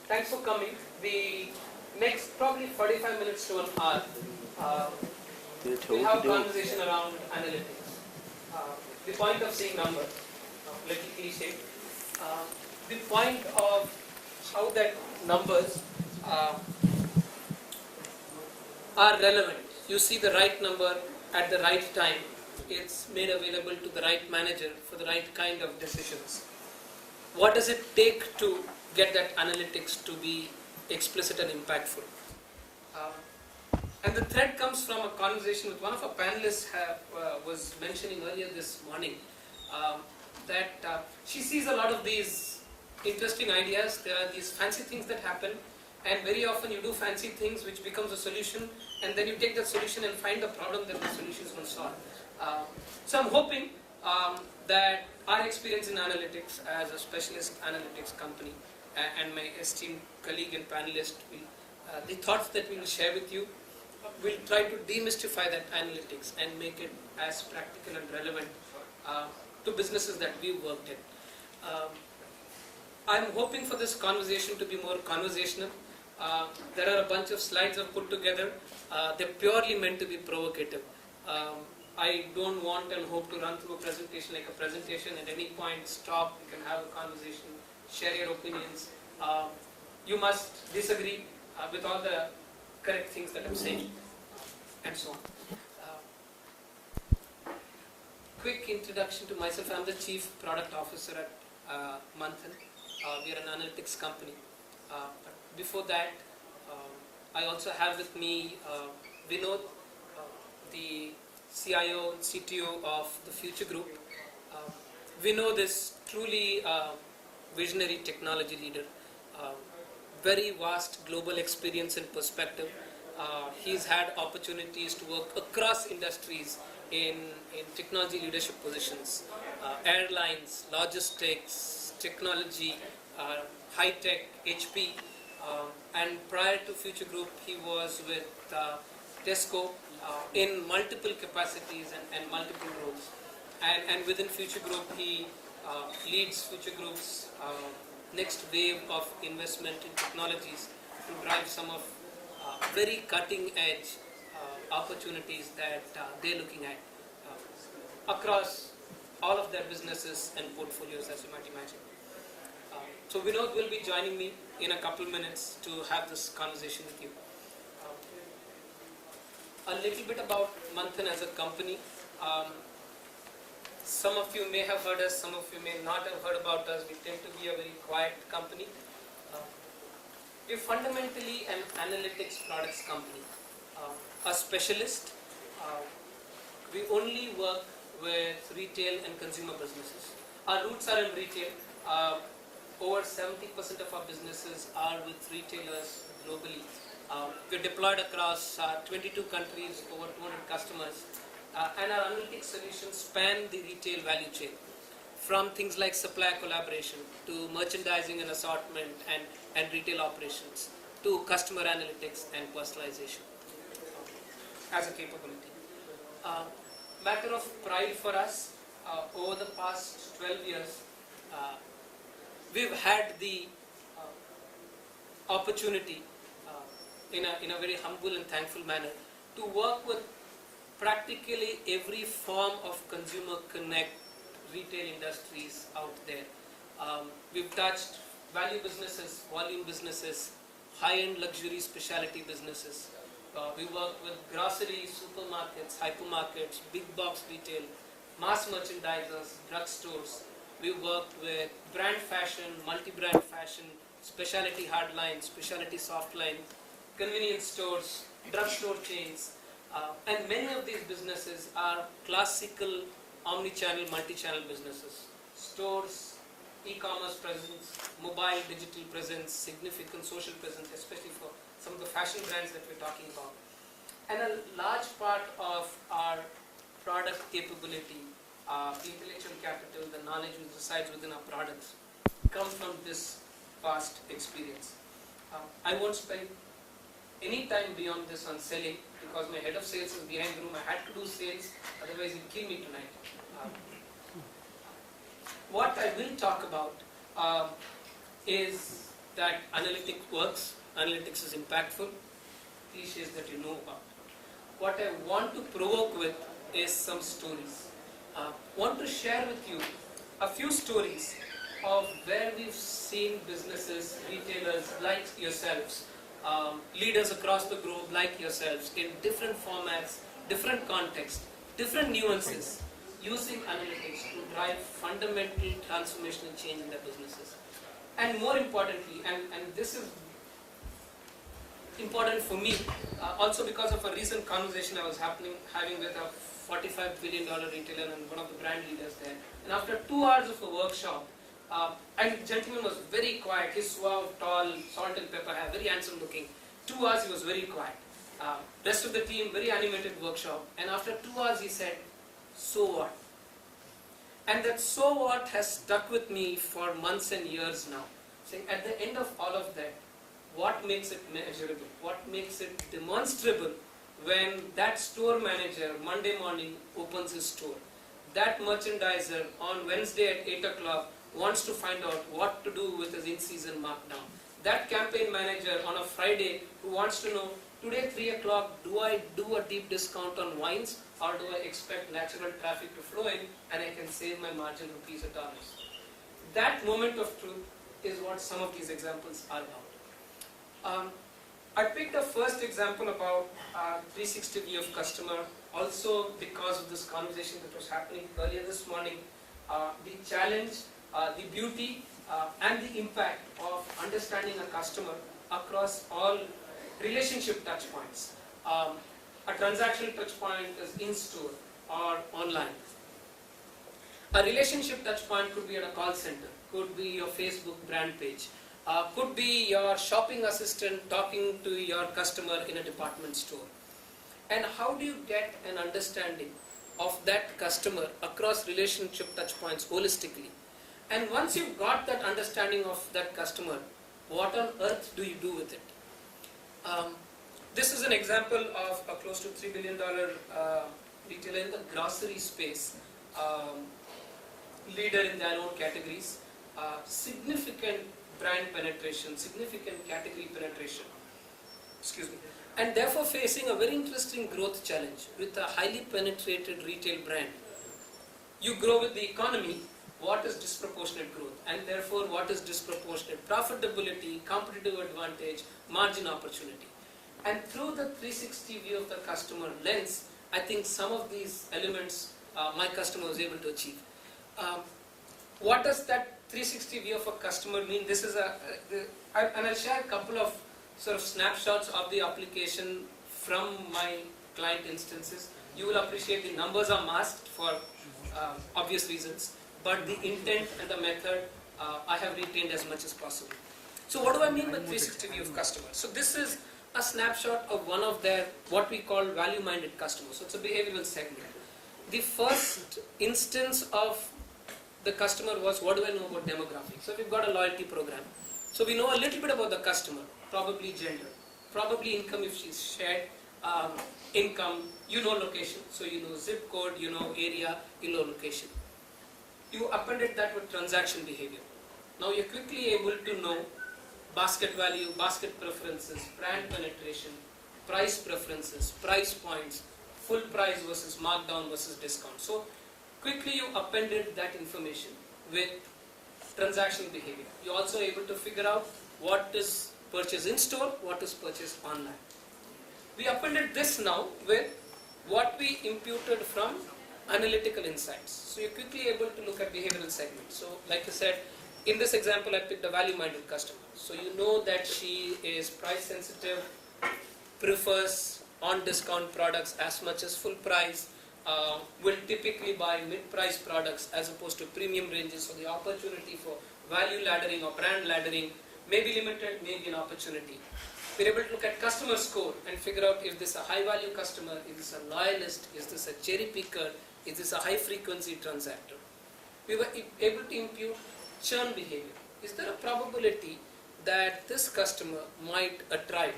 Thanks for coming. The next probably 45 minutes to an hour, we'll have a conversation around analytics. The point of seeing numbers, little cliche. The point of how that numbers are relevant. You see the right number at the right time. It's made available to the right manager for the right kind of decisions. What does it take to get that analytics to be explicit and impactful? And the thread comes from a conversation with one of our panelists was mentioning earlier this morning that she sees a lot of these interesting ideas. There are these fancy things that happen, and very often you do fancy things which becomes a solution, and then you take that solution and find the problem that the solution is going to solve. So I'm hoping that our experience in analytics as a specialist analytics company and my esteemed colleague and panelist, the thoughts that we will share with you, we'll try to demystify that analytics and make it as practical and relevant to businesses that we've worked in. I'm hoping for this conversation to be more conversational. There are a bunch of slides I've put together. They're purely meant to be provocative. I don't want and hope to run through a presentation like a presentation. At any point, stop, you can have a conversation, share your opinions. You must disagree with all the correct things that I'm saying, and so on. Quick introduction to myself. I'm the Chief Product Officer at Manthan. We are an analytics company. But before that, I also have with me Vinod, the CIO and CTO of the Future Group. Vinod is truly a visionary technology leader. Very vast global experience and perspective. He's had opportunities to work across industries in technology leadership positions, airlines, logistics, technology, high-tech, HP, and prior to Future Group, he was with Tesco in multiple capacities and multiple roles. And within Future Group, he leads Future Group's next wave of investment in technologies to drive some of very cutting-edge opportunities that they're looking at across all of their businesses and portfolios, as you might imagine. So Vinod will be joining me in a couple minutes to have this conversation with you. A little bit about Manthan as a company. Some of you may have heard us, some of you may not have heard about us. We tend to be a very quiet company. We're fundamentally an analytics products company, a specialist. We only work with retail and consumer businesses. Our roots are in retail. Over 70% of our businesses are with retailers globally. We're deployed across 22 countries, over 200 customers. And our analytics solutions span the retail value chain, from things like supplier collaboration to merchandising and assortment and retail operations to customer analytics and personalization as a capability. Matter of pride for us, over the past 12 years, we've had the opportunity in a very humble and thankful manner to work with practically every form of consumer connect retail industries out there. We've touched value businesses, volume businesses, high-end luxury specialty businesses. We work with grocery, supermarkets, hypermarkets, big box retail, mass merchandisers, drugstores. We worked with brand fashion, multi-brand fashion, specialty hardlines, specialty softlines, convenience stores, drugstore chains, and many of these businesses are classical omnichannel, multi-channel businesses. Stores, e-commerce presence, mobile digital presence, significant social presence, especially for some of the fashion brands that we're talking about. And a large part of our product capability, the intellectual capital, the knowledge which resides within our products, come from this past experience. I won't spend any time beyond this on selling because my head of sales is behind the room. I had to do sales, otherwise he'd kill me tonight. What I will talk about is that analytics works, analytics is impactful, cliches that you know about. What I want to provoke with is some stories. Want to share with you a few stories of where we've seen businesses, retailers like yourselves, leaders across the globe like yourselves in different formats, different contexts, different nuances, using analytics to drive fundamental transformational change in their businesses. And more importantly, and this is important for me, also because of a recent conversation I was having with a $45 billion retailer and one of the brand leaders there. And after 2 hours of a workshop, and the gentleman was very quiet. He's suave, tall, salt and pepper hair, very handsome looking. 2 hours he was very quiet. Rest of the team, very animated workshop. And after 2 hours he said, "So what?" And that "so what" has stuck with me for months and years now. Saying at the end of all of that, what makes it measurable? What makes it demonstrable when that store manager Monday morning opens his store? That merchandiser on Wednesday at 8 o'clock wants to find out what to do with his in-season markdown. That campaign manager on a Friday who wants to know, today 3 o'clock, do I do a deep discount on wines or do I expect natural traffic to flow in and I can save my margin rupees or dollars? That moment of truth is what some of these examples are about. I picked a first example about 360 view of customer, also because of this conversation that was happening earlier this morning, the challenge, the beauty and the impact of understanding a customer across all relationship touchpoints. A transactional touchpoint is in-store or online. A relationship touchpoint could be at a call center, could be your Facebook brand page, could be your shopping assistant talking to your customer in a department store. And how do you get an understanding of that customer across relationship touchpoints holistically? And once you've got that understanding of that customer, what on earth do you do with it? This is an example of a close to $3 billion retailer in the grocery space, leader in their own categories, significant brand penetration, significant category penetration, and therefore facing a very interesting growth challenge with a highly penetrated retail brand. You grow with the economy. What is disproportionate growth? And therefore, what is disproportionate profitability, competitive advantage, margin opportunity? And through the 360 view of the customer lens, I think some of these elements my customer was able to achieve. What does that 360 view of a customer mean? This is and I'll share a couple of sort of snapshots of the application from my client instances. You will appreciate the numbers are masked for obvious reasons, but the intent and the method I have retained as much as possible. So what do I mean by 360 view of customer? So this is a snapshot of one of their what we call value-minded customers. So it's a behavioral segment. The first instance of the customer was, what do I know about demographics? So we've got a loyalty program. So we know a little bit about the customer, probably gender, probably income if she's shared, income, you know location. So you know zip code, you know area, you know location. You appended that with transaction behavior. Now you're quickly able to know basket value, basket preferences, brand penetration, price preferences, price points, full price versus markdown versus discount. So quickly you appended that information with transaction behavior. You're also able to figure out what is purchased in store, what is purchased online. We appended this now with what we imputed from analytical insights. So you're quickly able to look at behavioral segments. So like I said, in this example I picked a value-minded customer. So you know that she is price sensitive, prefers on-discount products as much as full price, will typically buy mid-price products as opposed to premium ranges. So the opportunity for value laddering or brand laddering may be limited, may be an opportunity. We're able to look at customer score and figure out if this is a high-value customer, is this a loyalist, is this a cherry picker, is this a high-frequency transactor. We were able to impute churn behavior. Is there a probability that this customer might attract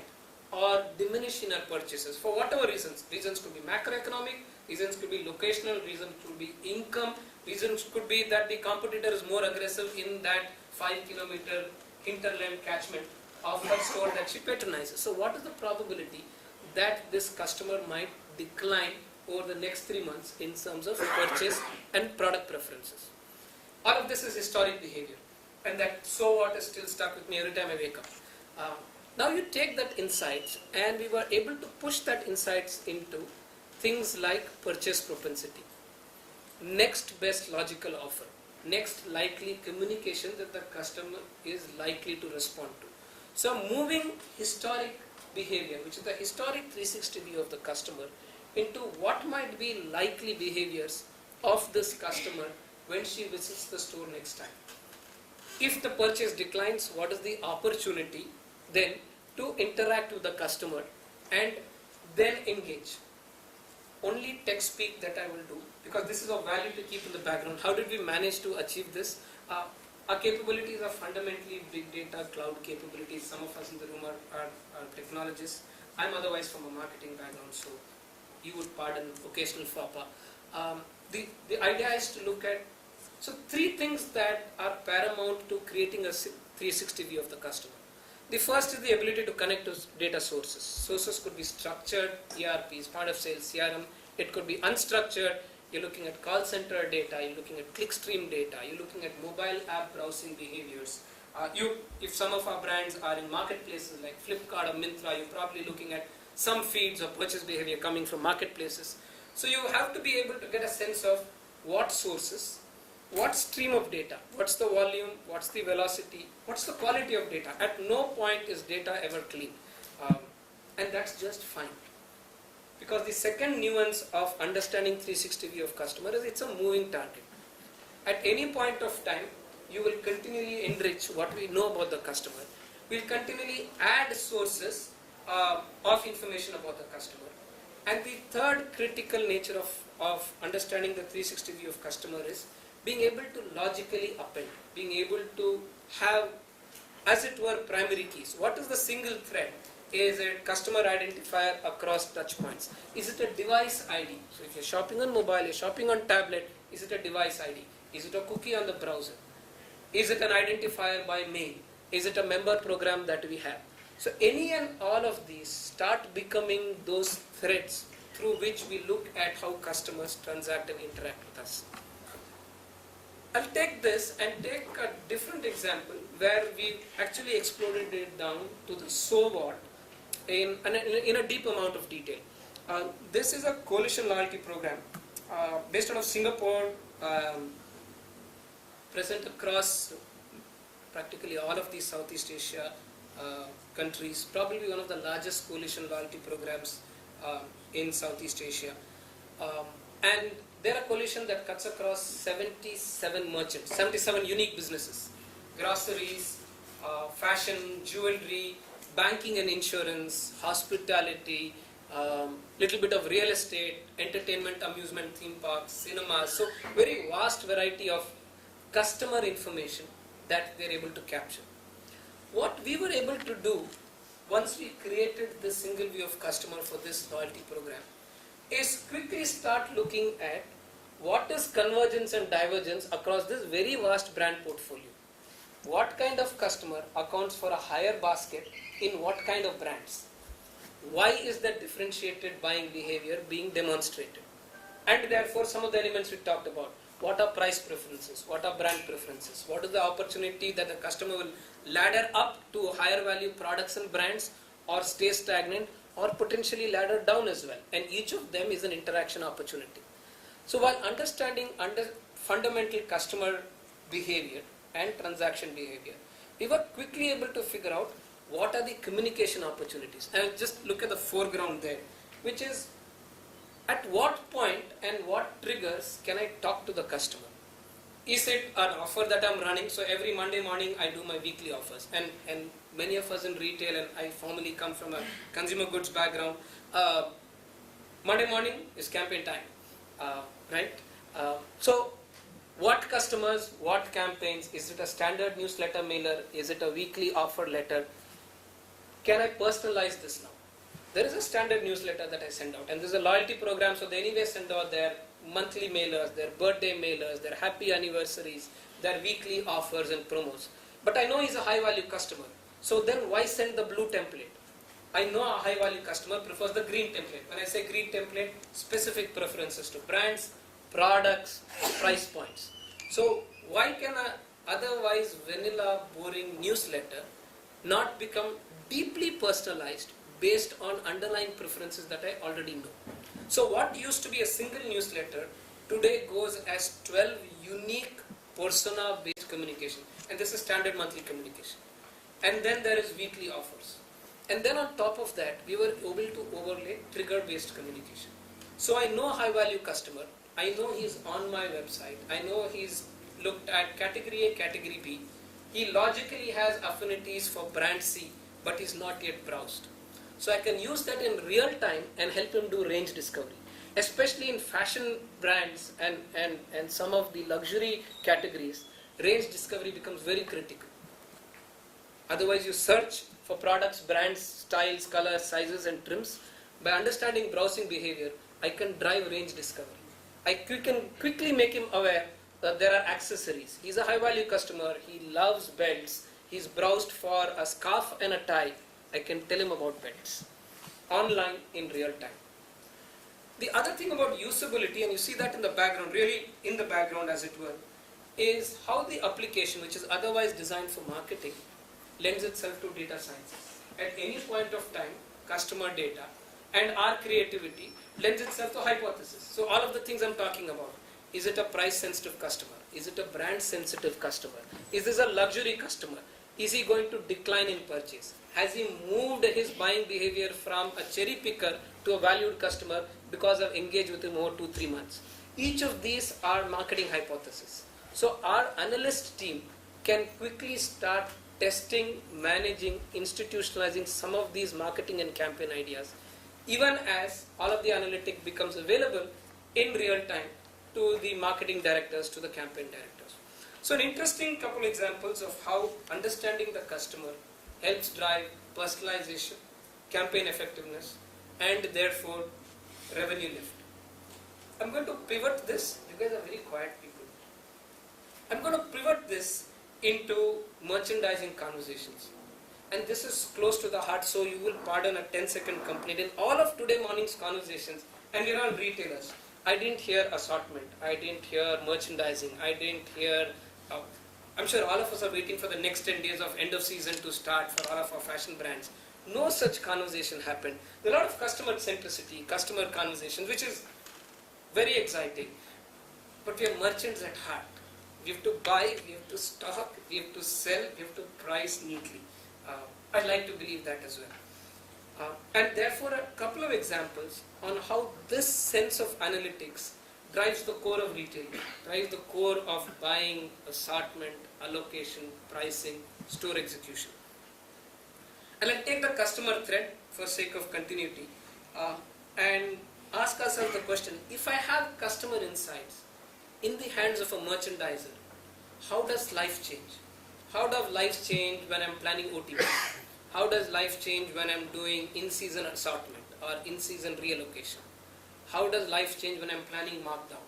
or diminish in our purchases for whatever reasons? Reasons could be macroeconomic, reasons could be locational, reasons could be income, reasons could be that the competitor is more aggressive in that 5 kilometer hinterland catchment of her store that she patronizes. So what is the probability that this customer might decline over the next 3 months in terms of purchase and product preferences? All of this is historic behavior, and that so what is still stuck with me every time I wake up. Now you take that insights, and we were able to push that insights into things like purchase propensity, next best logical offer, next likely communication that the customer is likely to respond to. So moving historic behavior, which is the historic 360 view of the customer, into what might be likely behaviors of this customer when she visits the store next time. If the purchase declines, what is the opportunity then to interact with the customer and then engage? Only text speak that I will do, because this is of value to keep in the background. How did we manage to achieve this? Our capabilities are fundamentally big data, cloud capabilities. Some of us in the room are technologists. I'm otherwise from a marketing background, so you would pardon occasional fapa. The idea is to look at, so 3 things that are paramount to creating a 360 view of the customer. The first is the ability to connect to data sources. Sources could be structured, ERPs, point of sale, CRM. It could be unstructured. You're looking at call center data. You're looking at clickstream data. You're looking at mobile app browsing behaviors. If some of our brands are in marketplaces like Flipkart or Myntra, you're probably looking at some feeds or purchase behavior coming from marketplaces. So you have to be able to get a sense of what sources, what stream of data, what's the volume, what's the velocity, what's the quality of data. At no point is data ever clean, and that's just fine. Because the second nuance of understanding 360 view of customer is it's a moving target. At any point of time, you will continually enrich what we know about the customer. We'll continually add sources of information about the customer. And the third critical nature of understanding the 360 view of customer is being able to logically append, being able to have, as it were, primary keys. What is the single thread? Is it customer identifier across touchpoints? Is it a device ID? So if you're shopping on mobile, you're shopping on tablet, is it a device ID? Is it a cookie on the browser? Is it an identifier by mail? Is it a member program that we have? So any and all of these start becoming those threads through which we look at how customers transact and interact with us. I'll take this and take a different example where we actually exploded it down to the so what in a deep amount of detail. This is a coalition loyalty program based out of Singapore, present across practically all of these Southeast Asia countries, probably one of the largest coalition loyalty programs in Southeast Asia. And they're a coalition that cuts across 77 merchants, 77 unique businesses, groceries, fashion, jewelry, banking and insurance, hospitality, little bit of real estate, entertainment, amusement, theme parks, cinemas. So very vast variety of customer information that they're able to capture. What we were able to do once we created this single view of customer for this loyalty program is quickly start looking at what is convergence and divergence across this very vast brand portfolio. What kind of customer accounts for a higher basket in what kind of brands? Why is that differentiated buying behavior being demonstrated? And therefore some of the elements we talked about. What are price preferences? What are brand preferences? What is the opportunity that the customer will ladder up to higher value products and brands, or stay stagnant, or potentially ladder down as well? And each of them is an interaction opportunity. So while understanding fundamental customer behavior and transaction behavior, we were quickly able to figure out what are the communication opportunities. And just look at the foreground there, which is at what point and what triggers can I talk to the customer? Is it an offer that I'm running? So every Monday morning I do my weekly offers, and many of us in retail, and I formerly come from a consumer goods background, Monday morning is campaign time, right? So what customers, what campaigns? Is it a standard newsletter mailer? Is it a weekly offer letter? Can I personalize this now? There is a standard newsletter that I send out, and there's a loyalty program, so they anyway send out their monthly mailers, their birthday mailers, their happy anniversaries, their weekly offers and promos. but I know he's a high value customer. So then why send the blue template? I know a high value customer prefers the green template. When I say green template, specific preferences to brands, products, price points. So why can a otherwise vanilla boring newsletter not become deeply personalized based on underlying preferences that I already know? So what used to be a single newsletter today goes as 12 unique persona based communication, and this is standard monthly communication. And then there is weekly offers. And then on top of that, we were able to overlay trigger based communication. So I know high value customer, I know he's on my website, I know he's looked at category A, category B. He logically has affinities for brand C, but he's not yet browsed. So I can use that in real time and help him do range discovery. Especially in fashion brands and some of the luxury categories, range discovery becomes very critical. Otherwise you search for products, brands, styles, colors, sizes and trims. By understanding browsing behavior, I can drive range discovery. I can quickly make him aware that there are accessories. He's a high value customer, he loves belts, he's browsed for a scarf and a tie. I can tell him about belts. Online in real time. The other thing about usability, and you see that in the background, really in the background as it were, is how the application, which is otherwise designed for marketing, lends itself to data sciences. At any point of time, customer data and our creativity lends itself to hypothesis. So all of the things I'm talking about, is it a price sensitive customer? Is it a brand sensitive customer? Is this a luxury customer? Is he going to decline in purchase? Has he moved his buying behavior from a cherry picker to a valued customer because I've engaged with him over 2-3 months? Each of these are marketing hypotheses. So our analyst team can quickly start testing, managing, institutionalizing some of these marketing and campaign ideas, even as all of the analytic becomes available in real time to the marketing directors, to the campaign directors. So an interesting couple examples of how understanding the customer helps drive personalization, campaign effectiveness, and therefore revenue lift. I'm going to pivot this. You guys are very quiet people. I'm going to pivot this into merchandising conversations. And this is close to the heart, so you will pardon a 10-second complaint. In all of today morning's conversations, and we're all retailers, I didn't hear assortment, I didn't hear merchandising, I didn't hear... I'm sure all of us are waiting for the next 10 days of end of season to start for all of our fashion brands. No such conversation happened. There are a lot of customer centricity, customer conversations, which is very exciting. But we are merchants at heart. We have to buy, we have to stock, we have to sell, we have to price neatly. I'd like to believe that as well. And therefore a couple of examples on how this sense of analytics drives the core of retail, drives the core of buying, assortment, allocation, pricing, store execution. And let's take the customer thread for sake of continuity and ask ourselves the question, if I have customer insights in the hands of a merchandiser, how does life change? How does life change when I'm planning OTP? How does life change when I'm doing in-season assortment or in-season reallocation? How does life change when I'm planning markdown?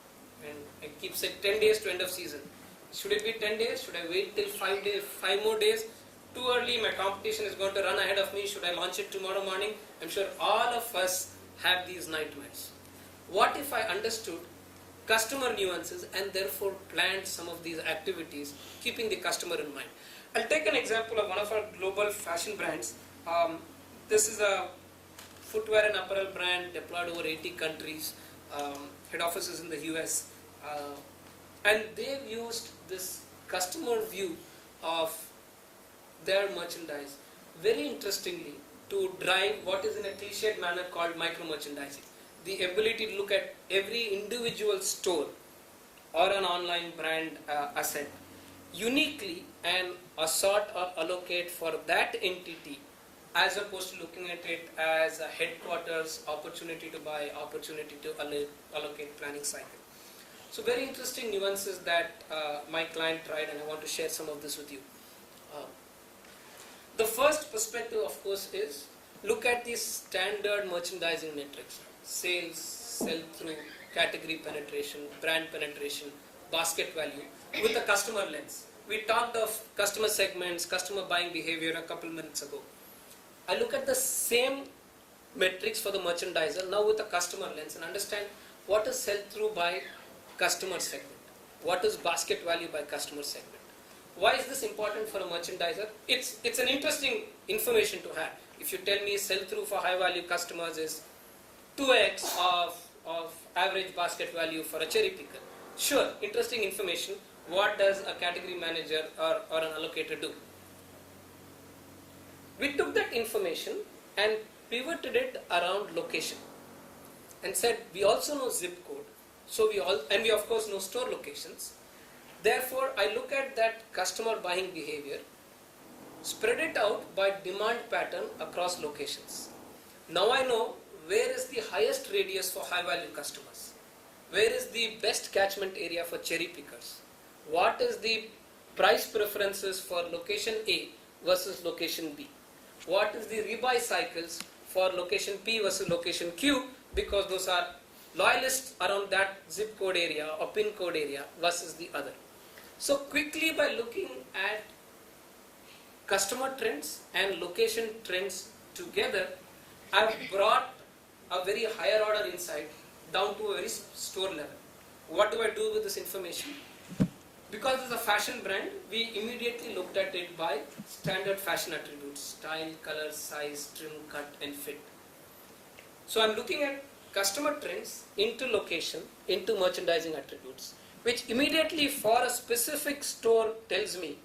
And I keep saying 10 days to end of season. Should it be 10 days? Should I wait till 5 days, 5 more days? Too early, my competition is going to run ahead of me. Should I launch it tomorrow morning? I'm sure all of us have these nightmares. What if I understood customer nuances and therefore planned some of these activities, keeping the customer in mind? I'll take an example of one of our global fashion brands. This is a footwear and apparel brand deployed over 80 countries, head offices in the US. And they've used this customer view of their merchandise very interestingly to drive what is in a cliched manner called micro-merchandising. The ability to look at every individual store or an online brand asset uniquely and assort or allocate for that entity, as opposed to looking at it as a headquarters, opportunity to buy, opportunity to allocate planning cycle. So very interesting nuances that my client tried, and I want to share some of this with you. The first perspective, of course, is look at these standard merchandising metrics: sales, sell-through, category penetration, brand penetration, basket value, with a customer lens. we talked of customer segments, customer buying behavior a couple minutes ago. I look at the same metrics for the merchandiser now with a customer lens and understand what is sell-through by customer segment, what is basket value by customer segment. Why is this important for a merchandiser? It's an interesting information to have. If you tell me sell-through for high-value customers is 2x of average basket value for a cherry picker. Sure, interesting information. What does a category manager or an allocator do? We took that information and pivoted it around location and said we also know zip code, so we of course know store locations. Therefore, I look at that customer buying behavior, spread it out by demand pattern across locations. Now I know where is the highest radius for high value customers, where is the best catchment area for cherry pickers, what is the price preferences for location A versus location B, what is the rebuy cycles for location P versus location Q, because those are loyalists around that zip code area or pin code area versus the other. So quickly, by looking at customer trends and location trends together, I've brought a very higher order insight down to a very store level. What do I do with this information? Because it's a fashion brand, we immediately looked at it by standard fashion attributes: style, color, size, trim, cut and fit. So I'm looking at customer trends into location, into merchandising attributes, which immediately for a specific store tells me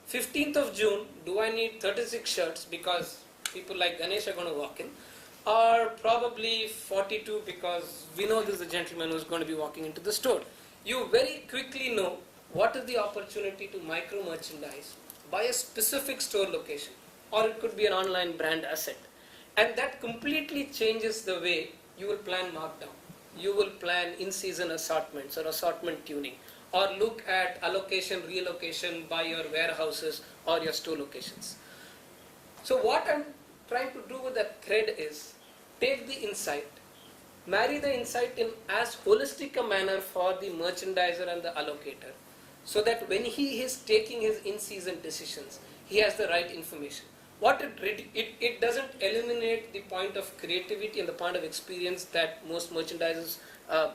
15th of June, do I need 36 shirts because people like Ganesh are going to walk in, or probably 42 because we know this is a gentleman who's going to be walking into the store. You very quickly know what is the opportunity to micro merchandise by a specific store location, or it could be an online brand asset. And that completely changes the way you will plan markdown. You will plan in-season assortments or assortment tuning, or look at allocation, relocation by your warehouses or your store locations. So what I'm trying to do with that thread is take the insight, marry the insight in as holistic a manner for the merchandiser and the allocator, so that when he is taking his in-season decisions, he has the right information. What it doesn't eliminate the point of creativity and the point of experience that most merchandisers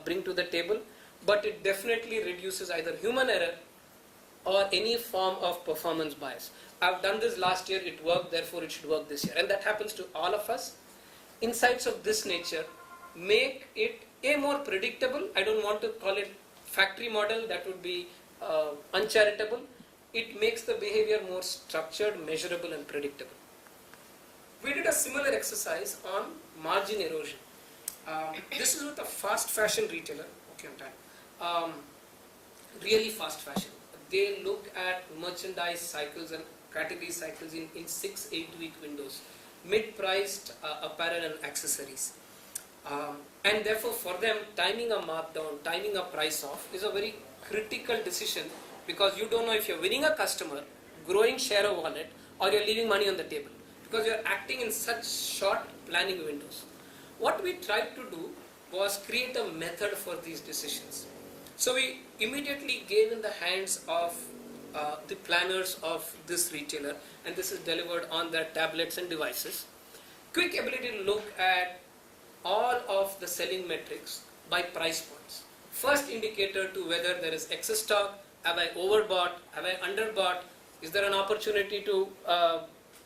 bring to the table, but it definitely reduces either human error or any form of performance bias. I've done this last year, it worked, therefore it should work this year. And that happens to all of us. Insights of this nature make it more predictable. I don't want to call it factory model, that would be uncharitable. It makes the behavior more structured, measurable and predictable. We did a similar exercise on margin erosion. This is with a fast fashion retailer. Okay, I'm done. Really fast fashion. They look at merchandise cycles and category cycles in 6-8 week windows, mid-priced apparel and accessories. And therefore for them, timing a markdown, timing a price off is a very critical decision, because you don't know if you're winning a customer, growing share of wallet, or you're leaving money on the table, because you're acting in such short planning windows. What we tried to do was create a method for these decisions. So we immediately gave in the hands of the planners of this retailer, and this is delivered on their tablets and devices, quick ability to look at all of the selling metrics by price points. First indicator to whether there is excess stock, have I overbought, have I underbought, is there an opportunity to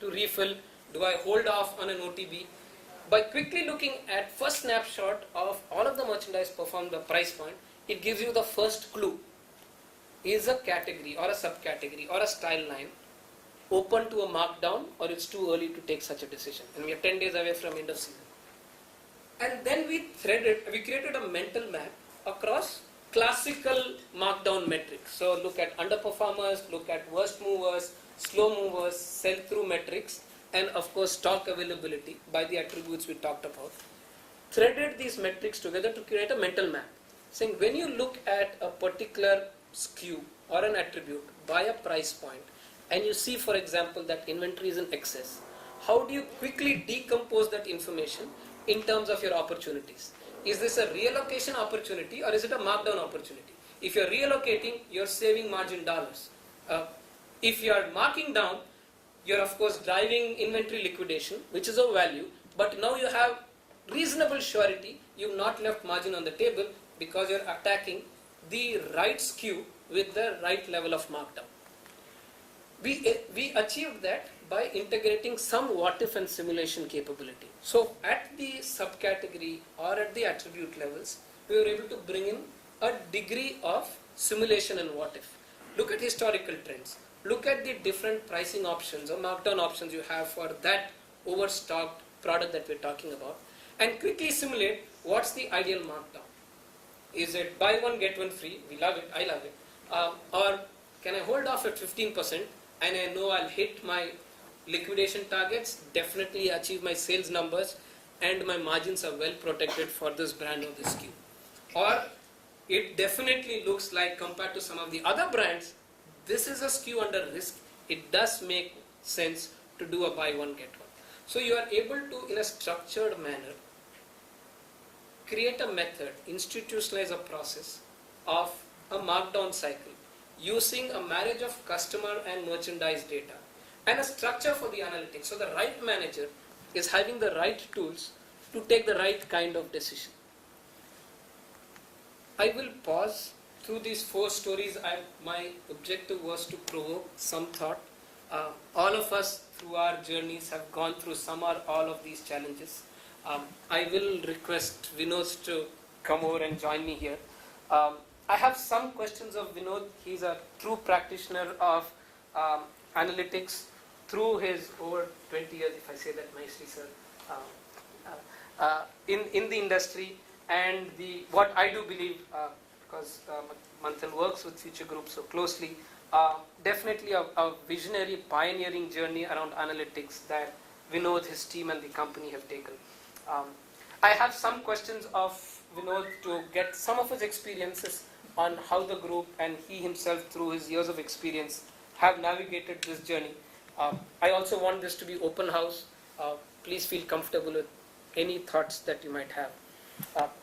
refill, do I hold off on an OTB? By quickly looking at first snapshot of all of the merchandise performed the price point, it gives you the first clue. Is a category or a subcategory or a style line open to a markdown, or it's too early to take such a decision? And we are 10 days away from end of season. And then we created a mental map across classical markdown metrics. So look at underperformers, look at worst movers, slow movers, sell-through metrics, and of course stock availability by the attributes we talked about. Threaded these metrics together to create a mental map, saying when you look at a particular SKU or an attribute by a price point, and you see, for example, that inventory is in excess, how do you quickly decompose that information in terms of your opportunities? Is this a reallocation opportunity or is it a markdown opportunity? If you're reallocating, you're saving margin dollars. If you are marking down, you're of course driving inventory liquidation, which is of value, but now you have reasonable surety, you've not left margin on the table because you're attacking the right SKU with the right level of markdown. We achieved that by integrating some what if and simulation capability. So at the subcategory or at the attribute levels, we were able to bring in a degree of simulation and what if. Look at historical trends. Look at the different pricing options or markdown options you have for that overstocked product that we're talking about, and quickly simulate what's the ideal markdown. Is it buy one get one free? We love it, I love it. Or can I hold off at 15% and I know I'll hit my liquidation targets, definitely achieve my sales numbers, and my margins are well protected for this brand or this SKU. Or it definitely looks like, compared to some of the other brands, this is a SKU under risk. It does make sense to do a buy one get one. So you are able to, in a structured manner, create a method, institutionalize a process of a markdown cycle using a marriage of customer and merchandise data and a structure for the analytics. So the right manager is having the right tools to take the right kind of decision. I will pause through these 4 stories. My objective was to provoke some thought. All of us through our journeys have gone through some or all of these challenges. I will request Vinod to come over and join me here. I have some questions of Vinod. He's a true practitioner of analytics through his over 20 years, if I say that nicely, sir, in the industry. And what I do believe, because Manthan works with Future Group so closely, definitely a visionary, pioneering journey around analytics that Vinod, his team and the company have taken. I have some questions of Vinod to get some of his experiences on how the group and he himself through his years of experience have navigated this journey. I also want this to be open house. Please feel comfortable with any thoughts that you might have.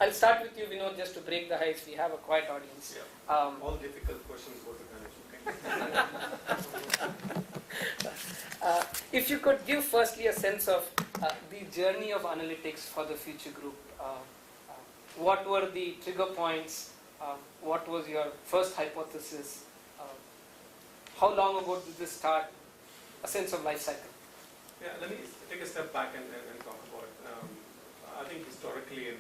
I'll start with you, Vinod, just to break the ice. We have a quiet audience. Yeah. All difficult questions go to Ganesh. If you could give firstly a sense of the journey of analytics for the Future Group. What were the trigger points? What was your first hypothesis? How long ago did this start? A sense of life cycle. Yeah, let me take a step back and talk about it. I think historically, and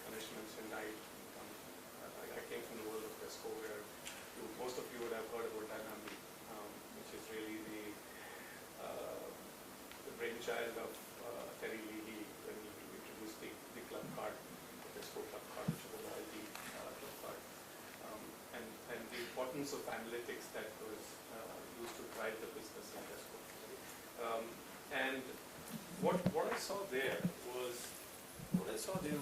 Ganesh mentioned, I came from the world of Tesco, where most of you would have heard about Dynamic, which is really the brainchild of Terry Leahy when he introduced the club card, the Tesco club card, which was a loyalty club card, and the importance of analytics that was used to drive the business in Tesco. And what I saw there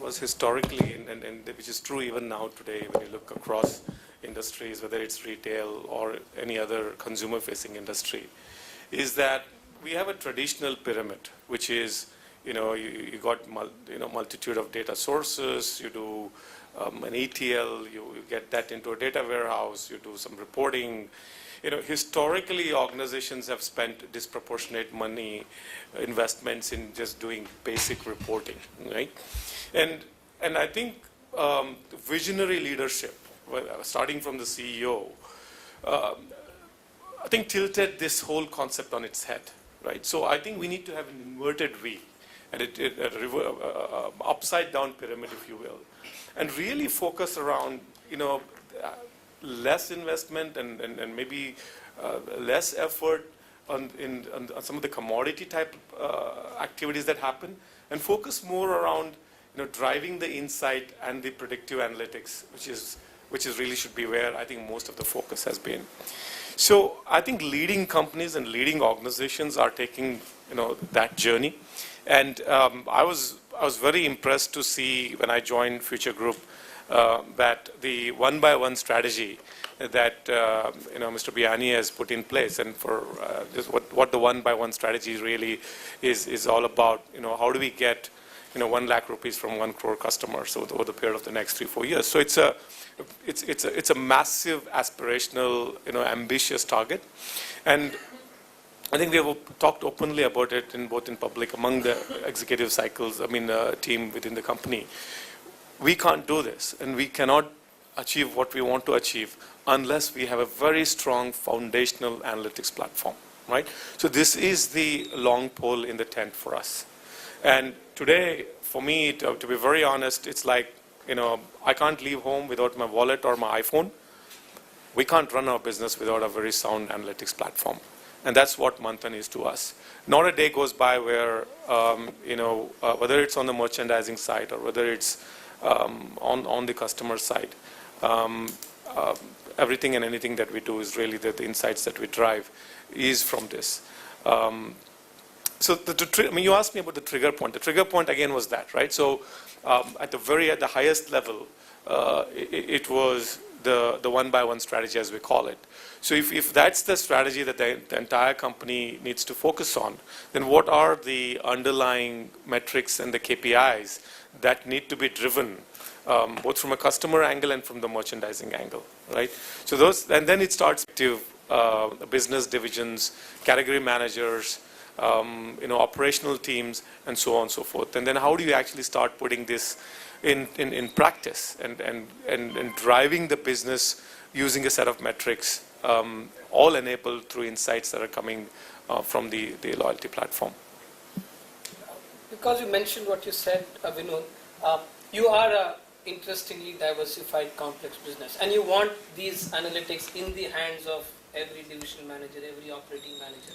was historically, and which is true even now today when you look across industries, whether it's retail or any other consumer-facing industry, is that we have a traditional pyramid, which is, you got multitude of data sources, you do an ETL, you get that into a data warehouse, you do some reporting. Historically, organizations have spent disproportionate money, investments in just doing basic reporting, right? And I think visionary leadership, starting from the CEO, I think tilted this whole concept on its head, right? So I think we need to have an inverted V, and upside down pyramid, if you will, and really focus around, less investment and maybe less effort on some of the commodity type activities that happen, and focus more around driving the insight and the predictive analytics, which is really should be where I think most of the focus has been. So I think leading companies and leading organizations are taking that journey, and I was very impressed to see when I joined Future Group that the one-by-one strategy that Mr. Biani has put in place, and for just what the one-by-one strategy really is all about. How do we get 1 lakh rupees from 1 crore customer, so over the period of the next 3-4 years. So it's a massive aspirational, ambitious target, and I think we have talked openly about it both in public among the executive cycles. Team within the company. We can't do this, and we cannot achieve what we want to achieve unless we have a very strong foundational analytics platform, right? So this is the long pole in the tent for us. And today, for me, to be very honest, it's like, I can't leave home without my wallet or my iPhone. We can't run our business without a very sound analytics platform. And that's what Manthan is to us. Not a day goes by where, whether it's on the merchandising side or whether it's on the customer side, everything and anything that we do is really the insights that we drive is from this. So you asked me about the trigger point. The trigger point again was that, right? So at the highest level, it was the one-by-one strategy, as we call it. So if that's the strategy that the entire company needs to focus on, then what are the underlying metrics and the KPIs that need to be driven, both from a customer angle and from the merchandising angle, right? So and then it starts to business divisions, category managers, operational teams, and so on and so forth. And then how do you actually start putting this in practice and driving the business using a set of metrics, all enabled through insights that are coming from the loyalty platform. Because you mentioned what you said, Vinod, you are a interestingly diversified, complex business, and you want these analytics in the hands of every division manager, every operating manager.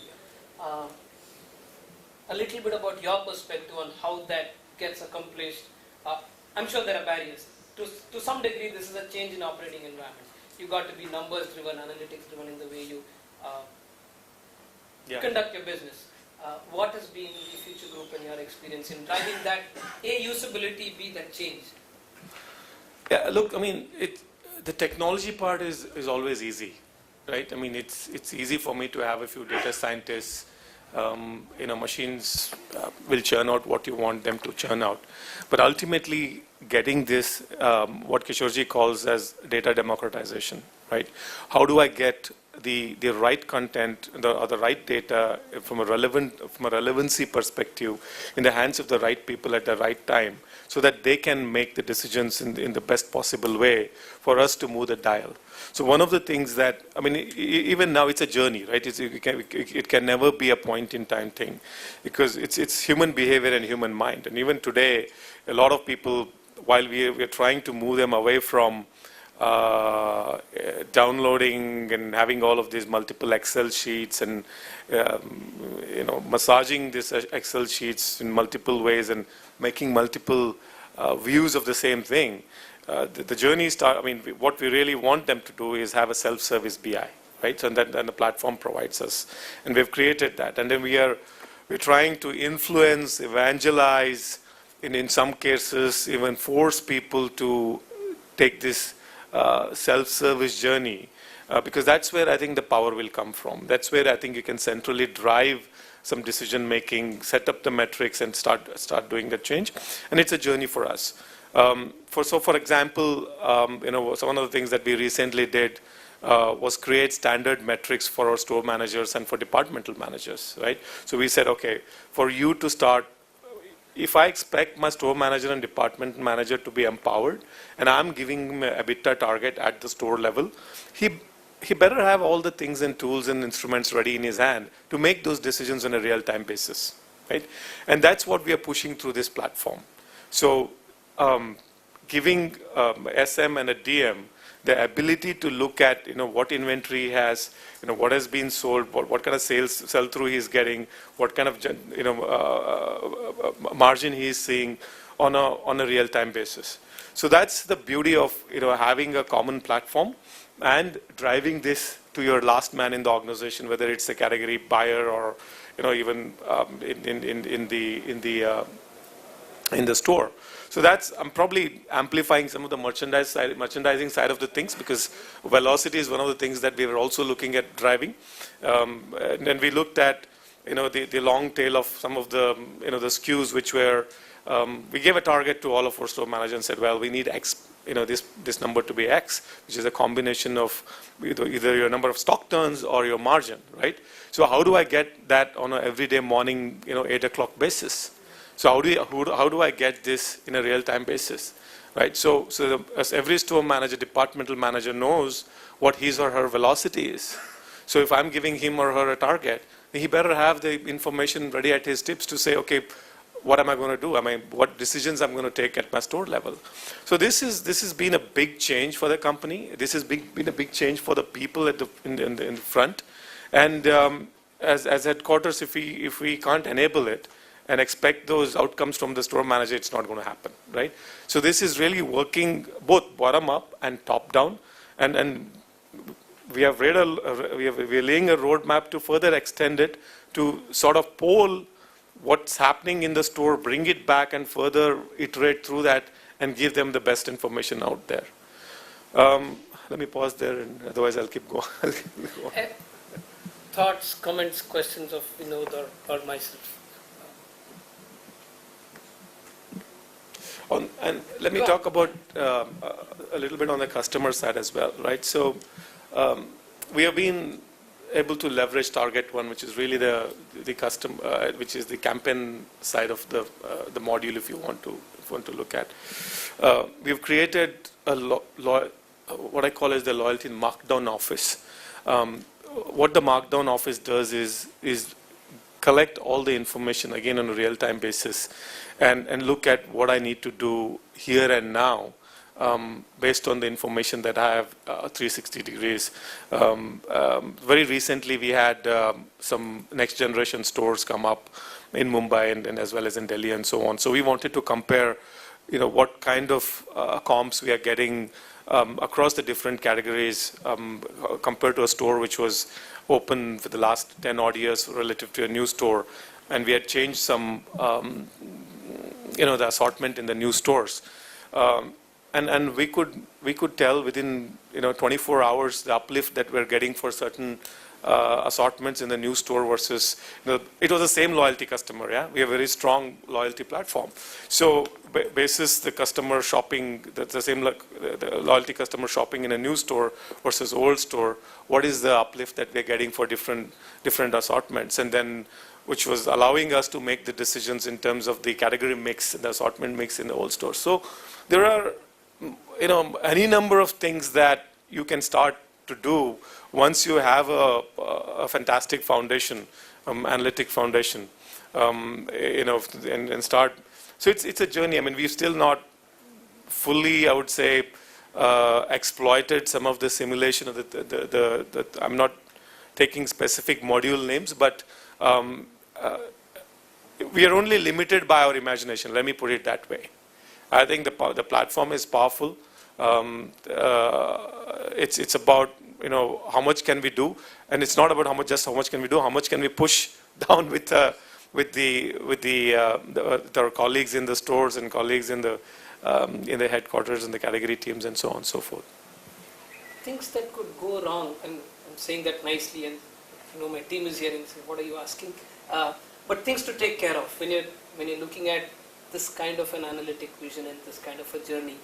A little bit about your perspective on how that gets accomplished. I'm sure there are barriers. To some degree, this is a change in operating environment. You got to be numbers driven, analytics driven in the way you conduct your business. What has been the Future Group and your experience in driving that A, usability, B, that change? Yeah, look, the technology part is always easy, right? It's easy for me to have a few data scientists. Machines will churn out what you want them to churn out. But ultimately, getting this, what Kishorji calls as data democratization, right? How do I get the right content or the right data from a relevancy perspective in the hands of the right people at the right time, so that they can make the decisions in the best possible way for us to move the dial. So one of the things that, even now it's a journey, right? It can never be a point in time thing, because it's human behavior and human mind. And even today, a lot of people, while we're trying to move them away from downloading and having all of these multiple Excel sheets and massaging these Excel sheets in multiple ways and making multiple views of the same thing, the journey what we really want them to do is have a self-service BI, right? So and the platform provides us, and we've created that. And then we're trying to influence, evangelize, in some cases even force people to take this self-service journey, because that's where I think the power will come from. That's where I think you can centrally drive some decision making, set up the metrics, and start doing the change. And it's a journey for us. For example, so one of the things that we recently did was create standard metrics for our store managers and for departmental managers, right? So we said, okay, for you to start, if I expect my store manager and department manager to be empowered, and I'm giving him a EBITDA target at the store level, he better have all the things and tools and instruments ready in his hand to make those decisions on a real-time basis, right? And that's what we are pushing through this platform. So giving SM and a DM the ability to look at what inventory he has, what has been sold, what kind of sell-through he's getting, what kind of margin he's seeing on a real-time basis. So that's the beauty of having a common platform and driving this to your last man in the organization, whether it's a category buyer or even in the store. So I'm probably amplifying some of the merchandising side of the things, because velocity is one of the things that we were also looking at driving. And then we looked at the long tail of some of the, the SKUs which were, we gave a target to all of our store managers and said, well, we need X, this number to be X, which is a combination of either your number of stock turns or your margin, right? So how do I get that on an everyday morning, 8 o'clock basis? So how do I get this in a real-time basis, right? So as every store manager, departmental manager knows what his or her velocity is. So if I'm giving him or her a target, he better have the information ready at his tips to say, okay, what am I going to do? What decisions I'm going to take at my store level? So this has been a big change for the company. This has been a big change for the people in the front. And as headquarters, if we can't enable it and expect those outcomes from the store manager, it's not going to happen, right? So this is really working both bottom up and top down, and we are laying a roadmap to further extend it to sort of poll what's happening in the store, bring it back and further iterate through that and give them the best information out there. Let me pause there, and otherwise I'll keep going. Thoughts, comments, questions of Vinod or myself? And let me talk about a little bit on the customer side as well, right? So we have been able to leverage Target One, which is really the custom, which is the campaign side of the module, if you want to look at. We've created what I call as the loyalty markdown office. What the markdown office does is collect all the information again on a real-time basis and look at what I need to do here and now based on the information that I have 360 degrees. Very recently we had some next generation stores come up in Mumbai and as well as in Delhi and so on. So we wanted to compare what kind of comps we are getting across the different categories compared to a store which was open for the last 10 odd years relative to a new store, and we had changed some the assortment in the new stores, and we could tell within 24 hours the uplift that we're getting for certain assortments in the new store versus it was the same loyalty customer. Yeah, we have a very strong loyalty platform. So basis the customer shopping, the same the loyalty customer shopping in a new store versus old store, what is the uplift that we're getting for different assortments, and then which was allowing us to make the decisions in terms of the category mix, the assortment mix in the old store. So there are any number of things that you can start to do once you have a fantastic foundation, analytic foundation, and start. So it's a journey. I mean, we've still not fully, I would say, exploited some of the simulation of the I'm not taking specific module names, but we are only limited by our imagination. Let me put it that way. I think the platform is powerful. It's about how much can we do, and it's not about how much can we do. How much can we push down with our colleagues in the stores and colleagues in the headquarters and the category teams and so on and so forth. Things that could go wrong, and I'm saying that nicely, and my team is here and say, what are you asking? But things to take care of when you're looking at this kind of an analytic vision and this kind of a journey.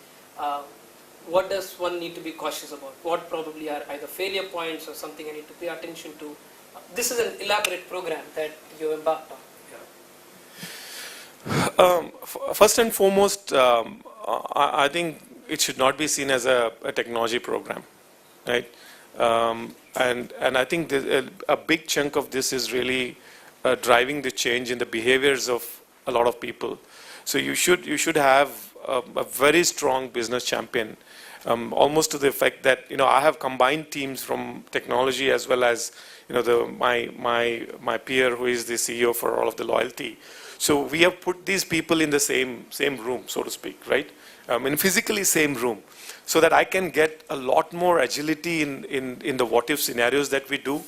What does one need to be cautious about? What probably are either failure points or something I need to pay attention to? This is an elaborate program that you embarked on. First and foremost, I think it should not be seen as a technology program, right? And I think a big chunk of this is really driving the change in the behaviors of a lot of people. So you should have a very strong business champion, almost to the effect that I have combined teams from technology as well as my peer who is the CEO for all of the loyalty. So we have put these people in the same room, so to speak, right? In physically same room, so that I can get a lot more agility in the what if scenarios that we do.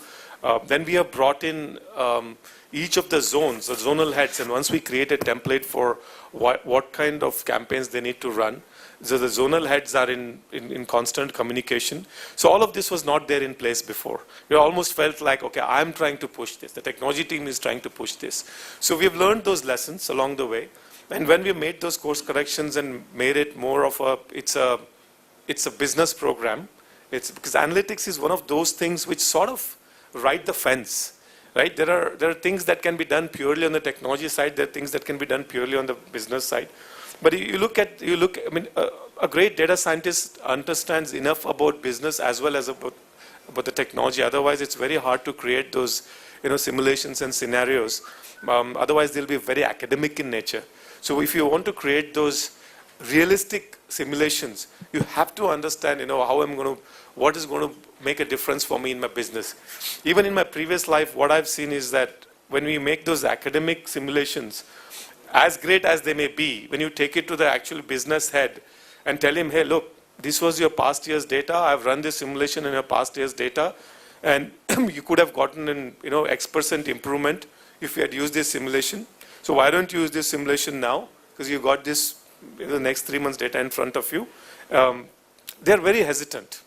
Then we have brought in each of the zones, the zonal heads, and once we create a template for what kind of campaigns they need to run, So the zonal heads are in constant communication. So all of this was not there in place before. You almost felt like, okay, I'm trying to push this. The technology team is trying to push this. So we've learned those lessons along the way. And when we made those course corrections and made it more of it's a business program, it's because analytics is one of those things which sort of ride the fence, right? There are things that can be done purely on the technology side. There are things that can be done purely on the business side. But I mean, a great data scientist understands enough about business as well as about the technology. Otherwise, it's very hard to create those, simulations and scenarios. Otherwise, they'll be very academic in nature. So if you want to create those realistic simulations, you have to understand, what is going to make a difference for me in my business. Even in my previous life, what I've seen is that when we make those academic simulations, as great as they may be, when you take it to the actual business head and tell him, hey, look, this was your past year's data. I've run this simulation in your past year's data, and you could have gotten an X% improvement if you had used this simulation. So why don't you use this simulation now? Because you got this the next 3 months data in front of you. They're very hesitant.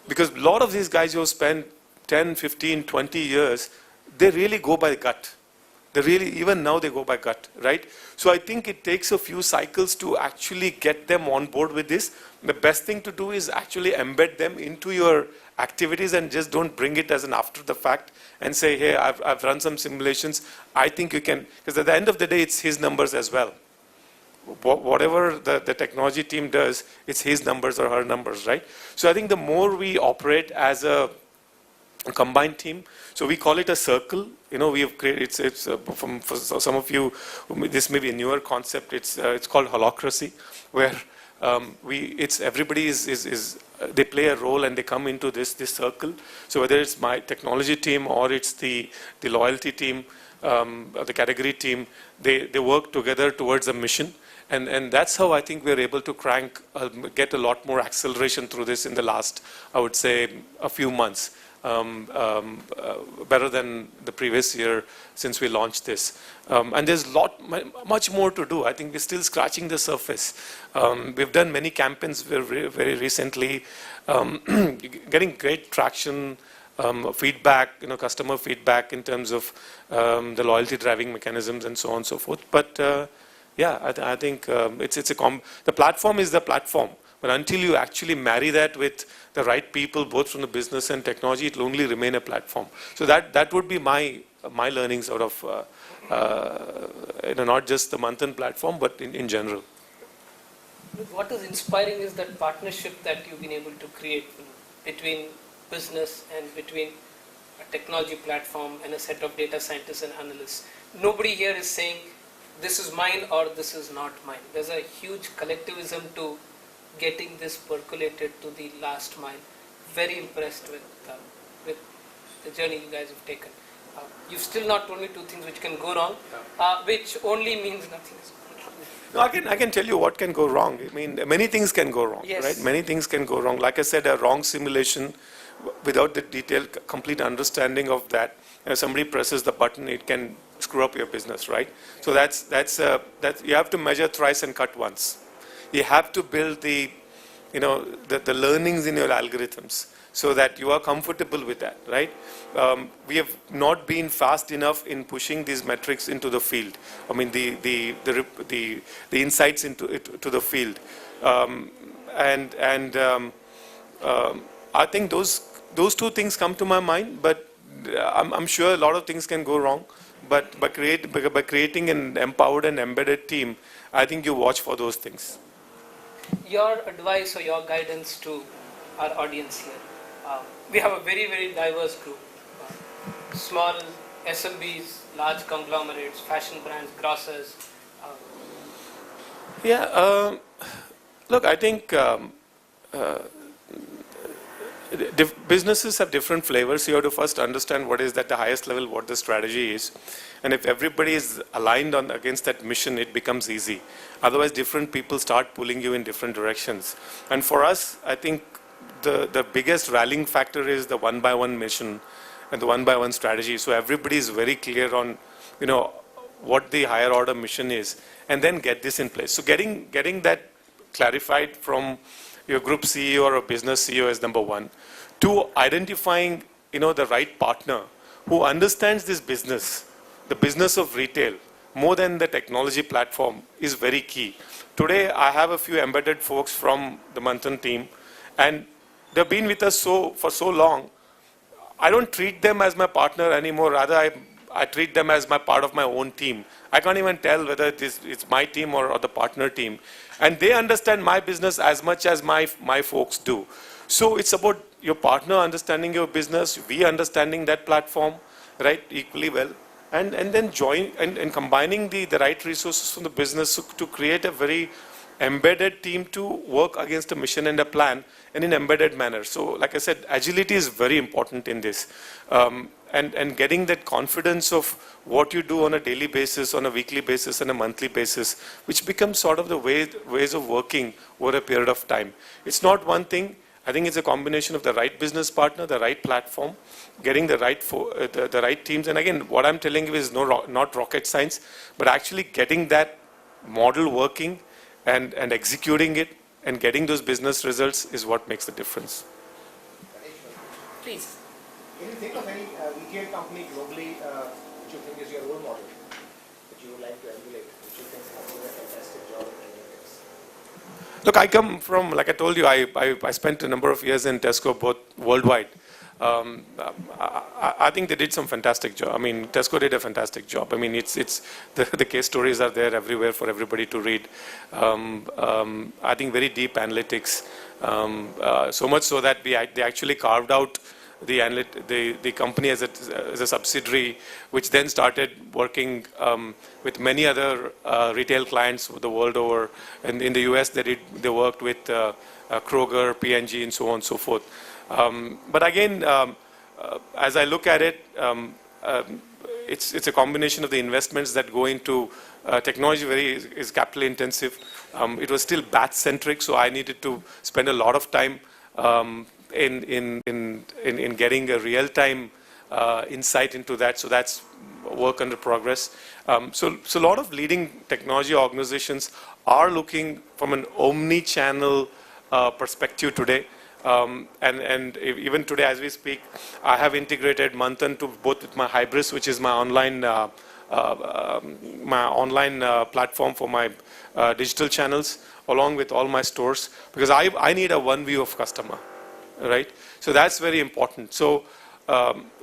Because a lot of these guys who spend 10, 15, 20 years, they really go by gut. Even now they go by gut, right? So I think it takes a few cycles to actually get them on board with this. The best thing to do is actually embed them into your activities and just don't bring it as an after the fact and say, hey, I've run some simulations. I think you can, because at the end of the day, it's his numbers as well. Whatever the technology team does, it's his numbers or her numbers, right? So I think the more we operate as a combined team, so we call it a circle. We have created, for some of you, this may be a newer concept. It's called holacracy, where everybody is they play a role and they come into this circle. So whether it's my technology team or it's the loyalty team, or the category team, they work together towards a mission. And that's how I think we're able to get a lot more acceleration through this in the last, I would say, a few months. Better than the previous year since we launched this. And there's much more to do. I think we're still scratching the surface. We've done many campaigns very recently, getting great traction, feedback, customer feedback in terms of the loyalty driving mechanisms and so on and so forth. But I think the platform is the platform. But until you actually marry that with the right people, both from the business and technology, it will only remain a platform. So that would be my learnings out of not just the Manthan platform, but in general. What is inspiring is that partnership that you've been able to create between business and between a technology platform and a set of data scientists and analysts. Nobody here is saying this is mine or this is not mine. There's a huge collectivism to getting this percolated to the last mile. Very impressed with the journey you guys have taken. You've still not told me two things which can go wrong, which only means nothing is No, I can tell you what can go wrong. I mean, many things can go wrong, yes. Right? Many things can go wrong. Like I said, a wrong simulation without the detailed, complete understanding of that. Somebody presses the button, it can screw up your business, right? So that's you have to measure thrice and cut once. You have to build the learnings in your algorithms so that you are comfortable with that, right? We have not been fast enough in pushing these metrics into the field. I mean, the insights to the field, I think those two things come to my mind. But I'm sure a lot of things can go wrong. But by creating an empowered and embedded team, I think you watch for those things. Your advice or your guidance to our audience here. We have a very, very diverse group. Small SMBs, large conglomerates, fashion brands, grocers. Look, I think businesses have different flavors. You have to first understand what is at the highest level, what the strategy is. And if everybody is aligned against that mission, it becomes easy. Otherwise, different people start pulling you in different directions. And for us, I think the biggest rallying factor is the one-by-one mission and the one-by-one strategy. So everybody is very clear on, what the higher order mission is, and then get this in place. So getting that clarified from your group CEO or a business CEO is number one. Two, identifying, the right partner who understands this business, the business of retail, more than the technology platform is very key. Today, I have a few embedded folks from the Manthan team, and they've been with us for so long. I don't treat them as my partner anymore. Rather, I treat them as my part of my own team. I can't even tell whether it's my team or the partner team. And they understand my business as much as my folks do. So it's about your partner understanding your business, we understanding that platform, right, equally well. And then join and combining the right resources from the business to create a very embedded team to work against a mission and a plan in an embedded manner. So like I said, agility is very important in this. And getting that confidence of what you do on a daily basis, on a weekly basis, and a monthly basis, which becomes sort of the ways of working over a period of time. It's not one thing. I think it's a combination of the right business partner, the right platform, getting the right teams. And again, what I'm telling you is not rocket science, but actually getting that model working and executing it and getting those business results is what makes the difference. Please. Can you think of any retail company globally which you think is your role model, which you would like to emulate, which you think is doing a fantastic job in analytics? Look, I come from, like I told you, I spent a number of years in Tesco, both worldwide. I think they did some fantastic job. I mean, Tesco did a fantastic job. I mean, it's the case stories are there everywhere for everybody to read. I think very deep analytics, so much so that they actually carved out the company as a subsidiary, which then started working with many other retail clients the world over. And in the US, they worked with Kroger, P&G, and so on and so forth. But again, as I look at it, it's a combination of the investments that go into technology. Is capital intensive. It was still batch centric, so I needed to spend a lot of time in getting a real time insight into that. So that's work under progress. So a lot of leading technology organizations are looking from an omni-channel perspective today. And even today, as we speak, I have integrated Manthan to both with my Hybris, which is my online platform for my digital channels, along with all my stores, because I need a one view of customer, right? So that's very important. So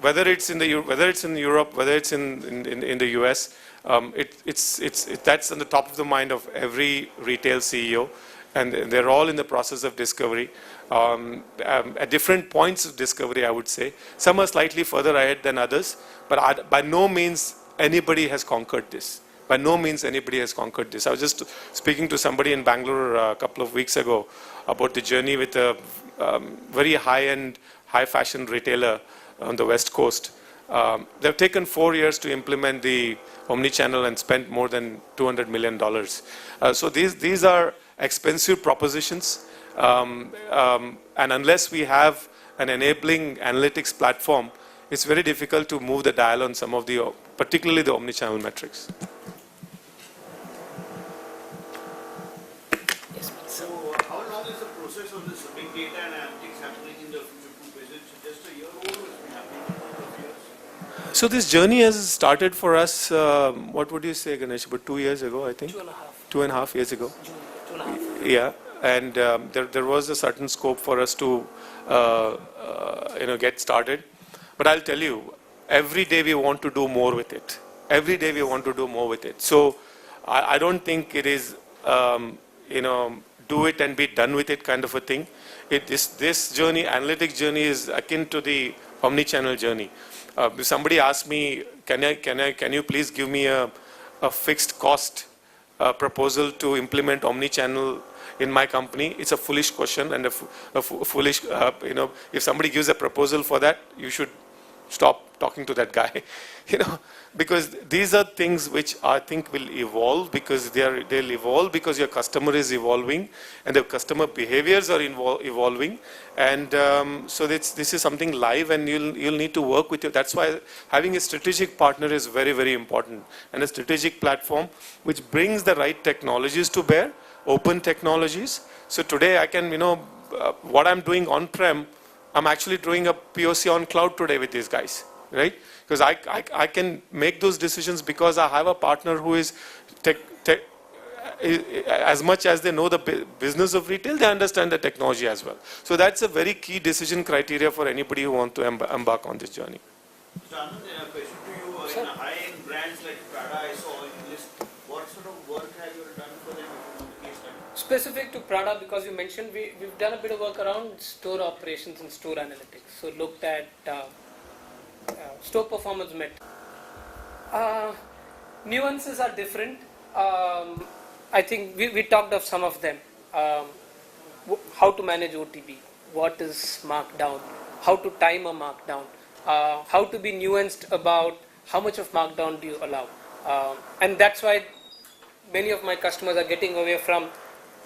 whether it's in Europe, whether it's in the US, that's on the top of the mind of every retail CEO. And they're all in the process of discovery, at different points of discovery, I would say. Some are slightly further ahead than others, but by no means anybody has conquered this. By no means anybody has conquered this. I was just speaking to somebody in Bangalore a couple of weeks ago about the journey with a very high-end, high-fashion retailer on the West Coast. They've taken 4 years to implement the Omnichannel and spent more than $200 million. So these are expensive propositions, and unless we have an enabling analytics platform, it's very difficult to move the dial on some of the, particularly the omnichannel metrics. Yes, please. So how long is the process of this big data and analytics happening in the future proof? Is it just a year old, or it's been happening for a couple of years? So this journey has started for us, what would you say, Ganesh, about 2 years ago, I think? 2.5. 2.5 years ago. 2.5. Yeah, and there was a certain scope for us to get started. But I'll tell you, every day we want to do more with it. Every day we want to do more with it. So I don't think it is, do it and be done with it kind of a thing. This journey, analytics journey, is akin to the omnichannel journey. If somebody asks me, can you please give me a fixed cost proposal to implement omnichannel in my company? It's a foolish question and a foolish, if somebody gives a proposal for that, you should stop talking to that guy, because these are things which I think will evolve, because they'll evolve because your customer is evolving and the customer behaviors are evolving, and so this is something live, and you'll need to work with it. That's why having a strategic partner is very, very important, and a strategic platform which brings the right technologies to bear, open technologies. So today I can, what I'm doing on-prem, I'm actually doing a POC on cloud today with these guys, right? Because I can make those decisions because I have a partner who is as much as they know the business of retail, they understand the technology as well. So that's a very key decision criteria for anybody who wants to embark on this journey. Mr. Anand, a question to you. Sure. In high-end brands like Prada, I saw in list, what sort of work have you done for them on the case study? Specific to Prada, because you mentioned, we've done a bit of work around store operations and store analytics. So looked at store performance metrics. Nuances are different. I think we talked of some of them. How to manage OTB, what is markdown, how to time a markdown, how to be nuanced about how much of markdown do you allow. And that's why many of my customers are getting away from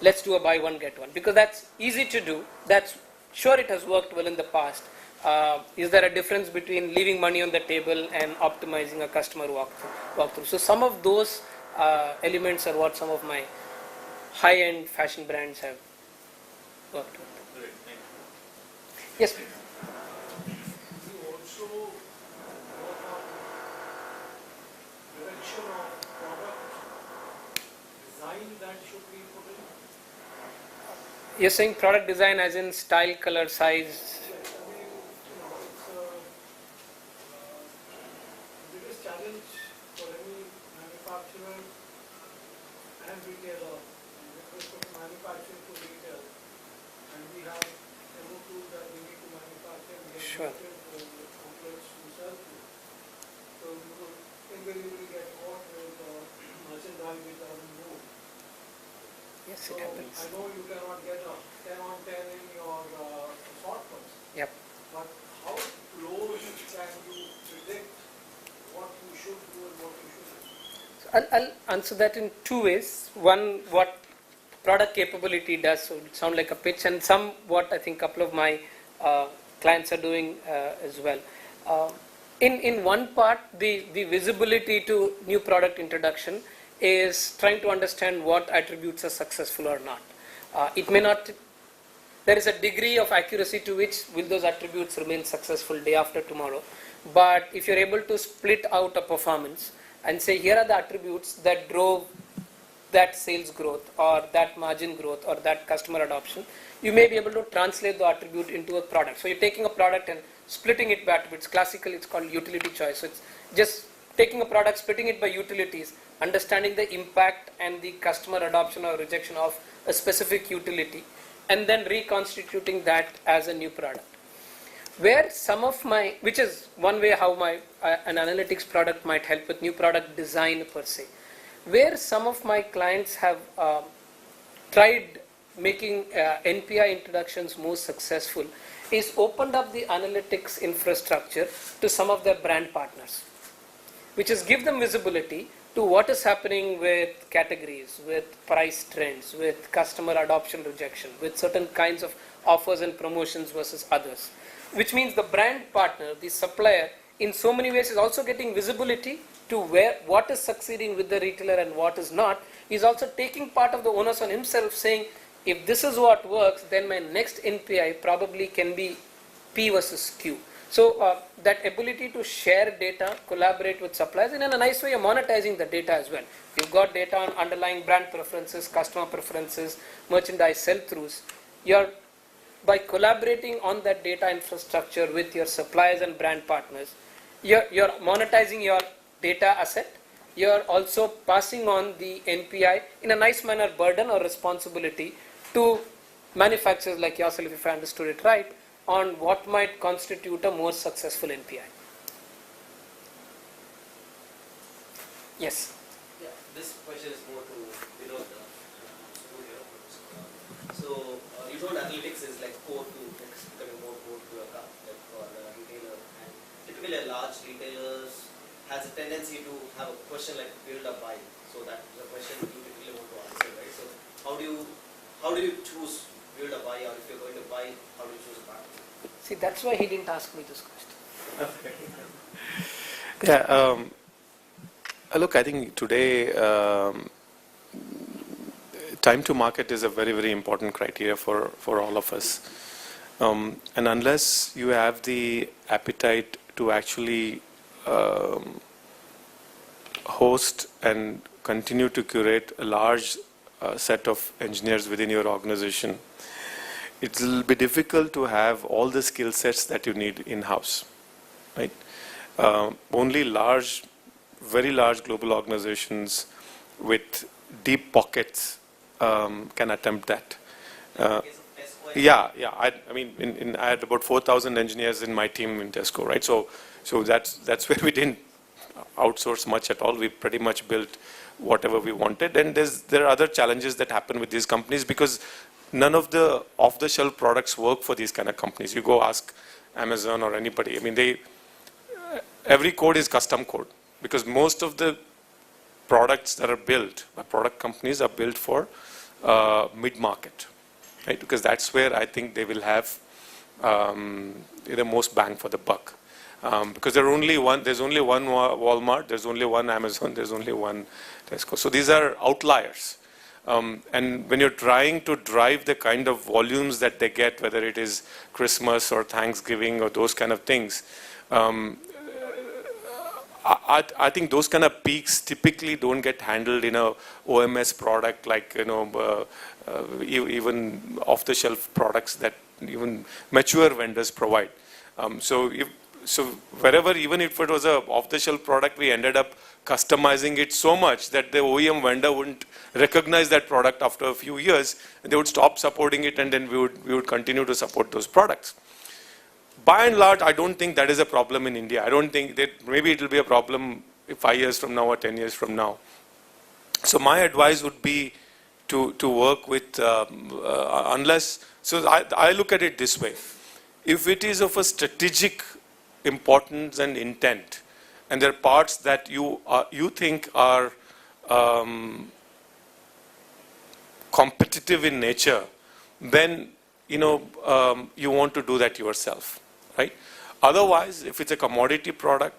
let's do a buy one get one, because that's easy to do. That's sure, it has worked well in the past. Is there a difference between leaving money on the table and optimizing a customer walkthrough? So some of those elements are what some of my high-end fashion brands have worked with. Great, thank you. Yes, please. You also work on direction of product design that should be put in. You're saying product design as in style, color, size. Yes, I mean, it's the biggest challenge for any manufacturer and retailer. Because from manufacturing to retail, and we have demo tools that we need to manufacture and get Sure. outlets to sell to. So you will invariably get caught with merchandise which doesn't move. Yes, So it happens. I know you cannot get a 10 on 10 in your assortments, Yep. but how close can you predict what you should do and what you shouldn't? So I'll answer that in two ways. One, what product capability does, so it sound like a pitch, and some what I think a couple of my clients are doing as well. In one part, the visibility to new product introduction is trying to understand what attributes are successful or not. It may not, there is a degree of accuracy to which will those attributes remain successful day after tomorrow. But if you're able to split out a performance and say here are the attributes that drove that sales growth or that margin growth or that customer adoption, you may be able to translate the attribute into a product. So you're taking a product and splitting it by attributes. Classically, it's called utility choice. So it's just taking a product, splitting it by utilities, understanding the impact and the customer adoption or rejection of a specific utility, and then reconstituting that as a new product. Where some of my, which is one way how my an analytics product might help with new product design per se. Where some of my clients have tried making NPI introductions more successful is opened up the analytics infrastructure to some of their brand partners, which is give them visibility to what is happening with categories, with price trends, with customer adoption rejection, with certain kinds of offers and promotions versus others. Which means the brand partner, the supplier, in so many ways is also getting visibility to where what is succeeding with the retailer and what is not. He's also taking part of the onus on himself, saying, if this is what works, then my next NPI probably can be P versus Q. So that ability to share data, collaborate with suppliers, and in a nice way you're monetizing the data as well. You've got data on underlying brand preferences, customer preferences, merchandise sell-throughs. By collaborating on that data infrastructure with your suppliers and brand partners, you're monetizing your data asset. You're also passing on the NPI in a nice manner, burden or responsibility to manufacturers like yourself, if I understood it right, on what might constitute a more successful NPI. Yes. Yeah, this question is more to Vinod. So you told analytics is like core to, it's becoming more core to a like for a retailer, and typically a large retailers has a tendency to have a question like build or buy. So that is a question you typically want to answer, right? So how do you choose build or buy, or if you're going to buy, how do you choose a partner? See, that's why he didn't ask me this question. Yeah, look, I think today time to market is a very, very important criteria for all of us. And unless you have the appetite to actually host and continue to curate a large set of engineers within your organization, it will be difficult to have all the skill sets that you need in-house, right? Only very large global organizations with deep pockets can attempt that. Yeah. I mean, I had about 4,000 engineers in my team in Tesco, right? So that's where we didn't outsource much at all. We pretty much built whatever we wanted. And there are other challenges that happen with these companies because none of the off-the-shelf products work for these kind of companies. You go ask Amazon or anybody. I mean, every code is custom code because most of the products that are built by product companies are built for mid-market, right? Because that's where I think they will have the most bang for the buck. Because there's only one Walmart, there's only one Amazon, there's only one Tesco. So these are outliers. And when you're trying to drive the kind of volumes that they get, whether it is Christmas or Thanksgiving or those kind of things, I think those kind of peaks typically don't get handled in a OMS product like, even off-the-shelf products that even mature vendors provide. So wherever, even if it was a off-the-shelf product, we ended up customizing it so much that the OEM vendor wouldn't recognize that product after a few years, and they would stop supporting it, and then we would continue to support those products. By and large, I don't think that is a problem in India. I don't think that maybe it will be a problem 5 years from now or 10 years from now. So my advice would be to work with, so I look at it this way. If it is of a strategic importance and intent, and there are parts that you think are competitive in nature, then you want to do that yourself, right? Otherwise, if it's a commodity product,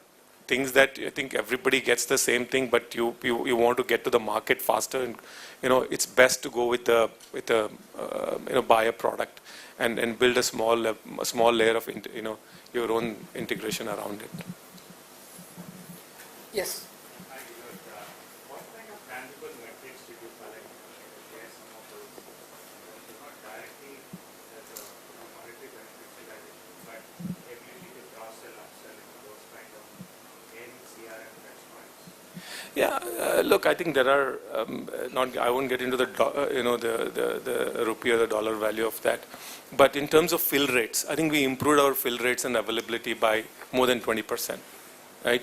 things that I think everybody gets the same thing, but you want to get to the market faster, and it's best to go with a buy a product and build a small layer of your own integration around it. Yes. What kind of tangible metrics did you collect? Share some of those, not directly as a monetary benefit, but ability to cross-sell, upsell, those kind of CRM touchpoints. Yeah, look, I think there are I won't get into the rupee or the dollar value of that, but in terms of fill rates, I think we improved our fill rates and availability by more than 20%, right?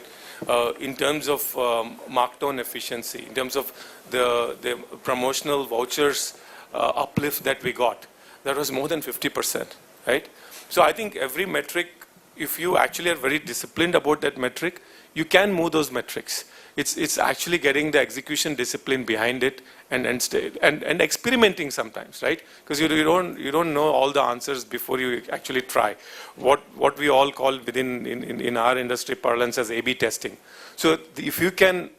In terms of markdown efficiency, in terms of the promotional vouchers uplift that we got, that was more than 50%, right? So I think every metric, if you actually are very disciplined about that metric, you can move those metrics. It's actually getting the execution discipline behind it and experimenting sometimes, right? Because you don't know all the answers before you actually try. What we all call in our industry parlance as A/B testing. So if you can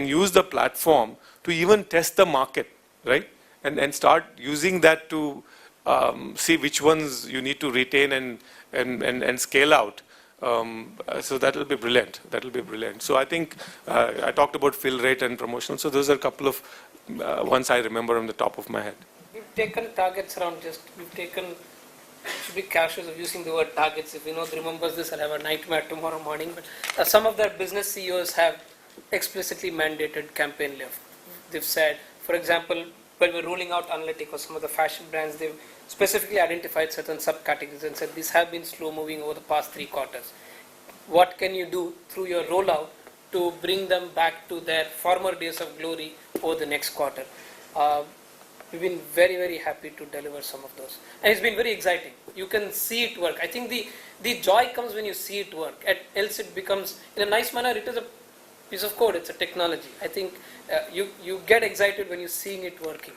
use the platform to even test the market, right, and start using that to see which ones you need to retain and scale out. So that will be brilliant. So I think I talked about fill rate and promotion. So those are a couple of ones I remember on the top of my head. We've taken targets around should be cautious of using the word targets. If Vinod remembers this, I'll have a nightmare tomorrow morning. But some of their business CEOs have explicitly mandated campaign lift. They've said, for example, when we're rolling out Analytical or some of the fashion brands, they've specifically identified certain subcategories and said these have been slow moving over the past 3 quarters. What can you do through your rollout to bring them back to their former days of glory over the next quarter? We've been very, very happy to deliver some of those. And it's been very exciting. You can see it work. I think the joy comes when you see it work. Else it becomes, in a nice manner, it is a piece of code, it's a technology. I think you get excited when you're seeing it working.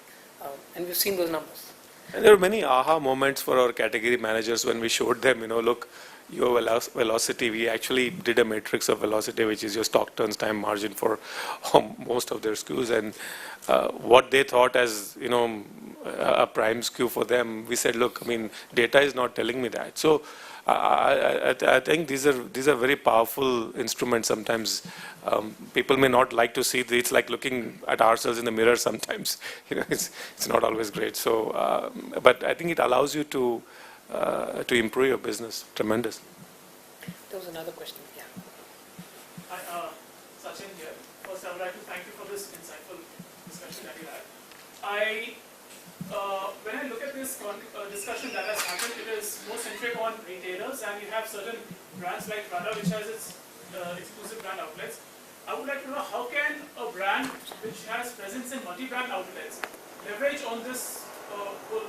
And we've seen those numbers. And there were many aha moments for our category managers when we showed them, look, your velocity. We actually did a matrix of velocity, which is your stock turns time margin for most of their SKUs, and what they thought as a prime SKU for them. We said, look, I mean, data is not telling me that. So I think these are very powerful instruments. Sometimes people may not like to see. It's like looking at ourselves in the mirror. Sometimes it's not always great. So, but I think it allows you to improve your business tremendously. There was another question. Yeah. Hi, Sachin here. First, I would like to thank you for this insightful discussion that you had. When I look at this discussion that has happened, it is more centric on retailers, and you have certain brands like Prada, which has its exclusive brand outlets. I would like to know, how can a brand which has presence in multi-brand outlets leverage on this whole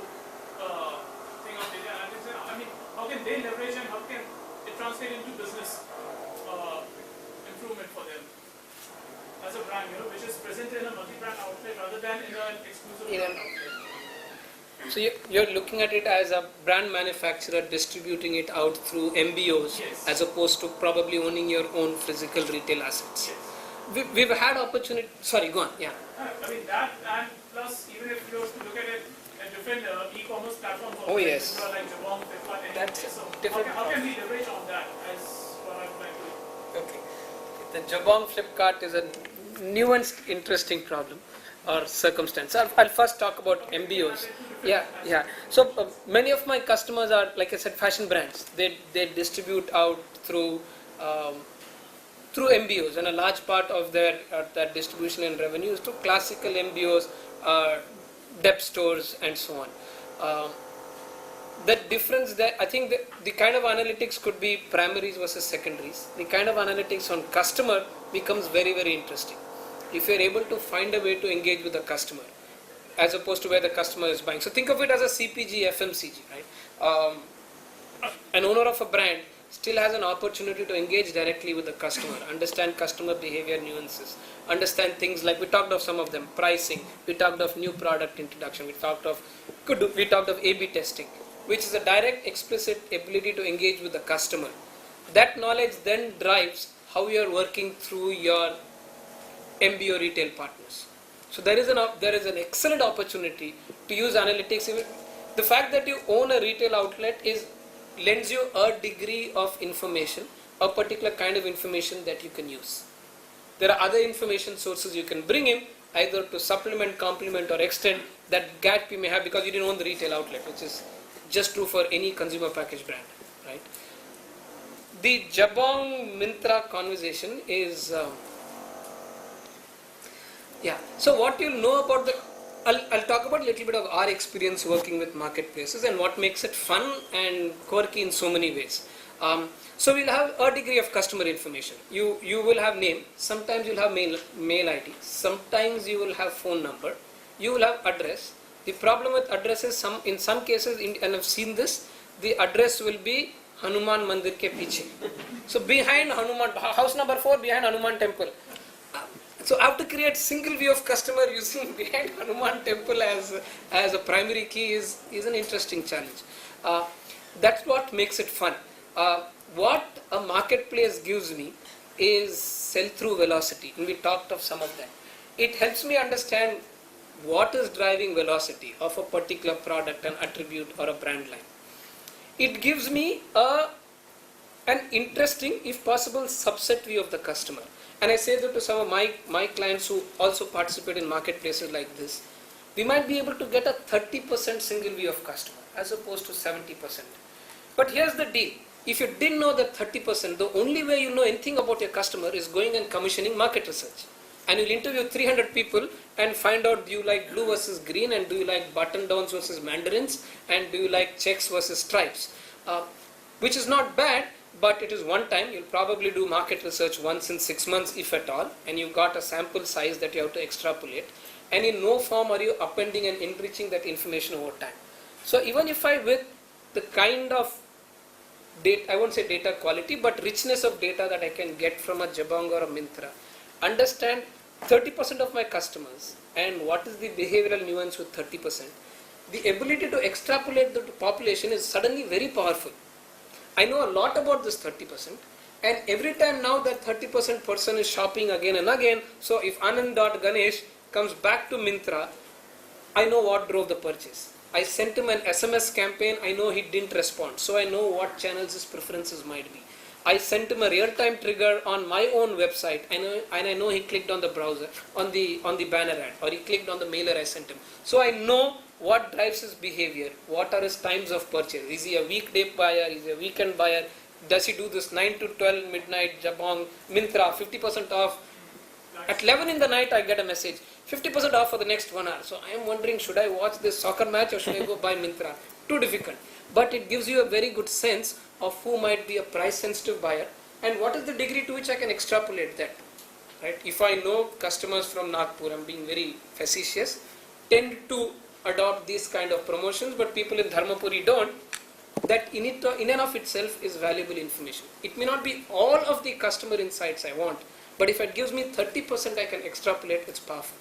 thing of data analytics? I mean, how can they leverage, and how can it translate into business improvement for them as a brand, which is present in a multi-brand outlet rather than in an exclusive brand outlet? So you're looking at it as a brand manufacturer distributing it out through MBOs, yes, as opposed to probably owning your own physical retail assets. Yes. We've had opportunity. Sorry, go on. Yeah. I mean that, and plus even if you look at it at different e-commerce platforms, Oh, yes. like Jabong, Flipkart, That's so different. how can we leverage on that as what I would like to? Okay. The Jabong Flipkart is a nuanced, interesting problem or circumstance. I'll first talk about MBOs. Yeah. So many of my customers are, like I said, fashion brands. They distribute out through MBOs, and a large part of their distribution and revenue is to classical MBOs, dep stores, and so on. The difference there, I think the kind of analytics could be primaries versus secondaries. The kind of analytics on customer becomes very, very interesting if you're able to find a way to engage with the customer, as opposed to where the customer is buying. So think of it as a CPG, FMCG, right? An owner of a brand still has an opportunity to engage directly with the customer, understand customer behavior nuances, understand things like, we talked of some of them, pricing, we talked of new product introduction, we talked of A/B testing, which is a direct, explicit ability to engage with the customer. That knowledge then drives how you are working through your MBO retail partners. So there is an excellent opportunity to use analytics. The fact that you own a retail outlet lends you a degree of information, a particular kind of information that you can use. There are other information sources you can bring in, either to supplement, complement, or extend that gap you may have because you didn't own the retail outlet, which is just true for any consumer packaged brand, right? The Jabong Myntra conversation is so what you'll know about I'll talk about a little bit of our experience working with marketplaces and what makes it fun and quirky in so many ways. So we'll have a degree of customer information. You will have name, sometimes you'll have mail ID, sometimes you will have phone number, you will have address. The problem with address is in some cases, and I've seen this, the address will be Hanuman Mandir ke piche. So behind Hanuman, house number 4, behind Hanuman temple. So I have to create single view of customer using behind Hanuman temple as a primary key is an interesting challenge. That's what makes it fun. What a marketplace gives me is sell-through velocity, and we talked of some of that. It helps me understand what is driving velocity of a particular product, an attribute, or a brand line. It gives me an interesting, if possible, subset view of the customer. And I say that to some of my clients who also participate in marketplaces like this. We might be able to get a 30% single view of customer as opposed to 70%. But here's the deal. If you didn't know that 30%, the only way you know anything about your customer is going and commissioning market research. And you'll interview 300 people and find out, do you like blue versus green, and do you like button downs versus mandarins, and do you like checks versus stripes, which is not bad, but it is one time. You'll probably do market research once in 6 months, if at all, and you've got a sample size that you have to extrapolate, and in no form are you appending and enriching that information over time. So even if with the kind of data, I won't say data quality, but richness of data that I can get from a Jabong or a Myntra, understand 30% of my customers and what is the behavioral nuance with 30%, the ability to extrapolate the population is suddenly very powerful. I know a lot about this 30%, and every time now that 30% person is shopping again and again, so if Anand.Ganesh comes back to Myntra, I know what drove the purchase. I sent him an SMS campaign, I know he didn't respond, so I know what channels his preferences might be. I sent him a real-time trigger on my own website, and I know he clicked on the browser, on the banner ad, or he clicked on the mailer I sent him. So I know what drives his behavior, what are his times of purchase. Is he a weekday buyer, is he a weekend buyer, does he do this 9 to 12 midnight, Jabong, Myntra, 50% off. At 11 in the night I get a message, 50% off for the next 1 hour. So I am wondering, should I watch this soccer match or should I go buy Myntra? Too difficult. But it gives you a very good sense of who might be a price sensitive buyer and what is the degree to which I can extrapolate that. Right? If I know customers from Nagpur, I'm being very facetious, tend to adopt these kind of promotions, but people in Dharmapuri don't, that in and of itself is valuable information. It may not be all of the customer insights I want, but if it gives me 30% I can extrapolate, it's powerful.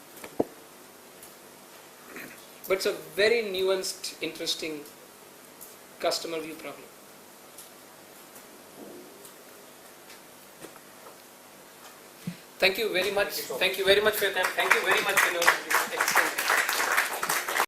But it's a very nuanced, interesting customer view problem. Thank you very much. Thank you very much for your time. Thank you very much, Vinod. Excellent.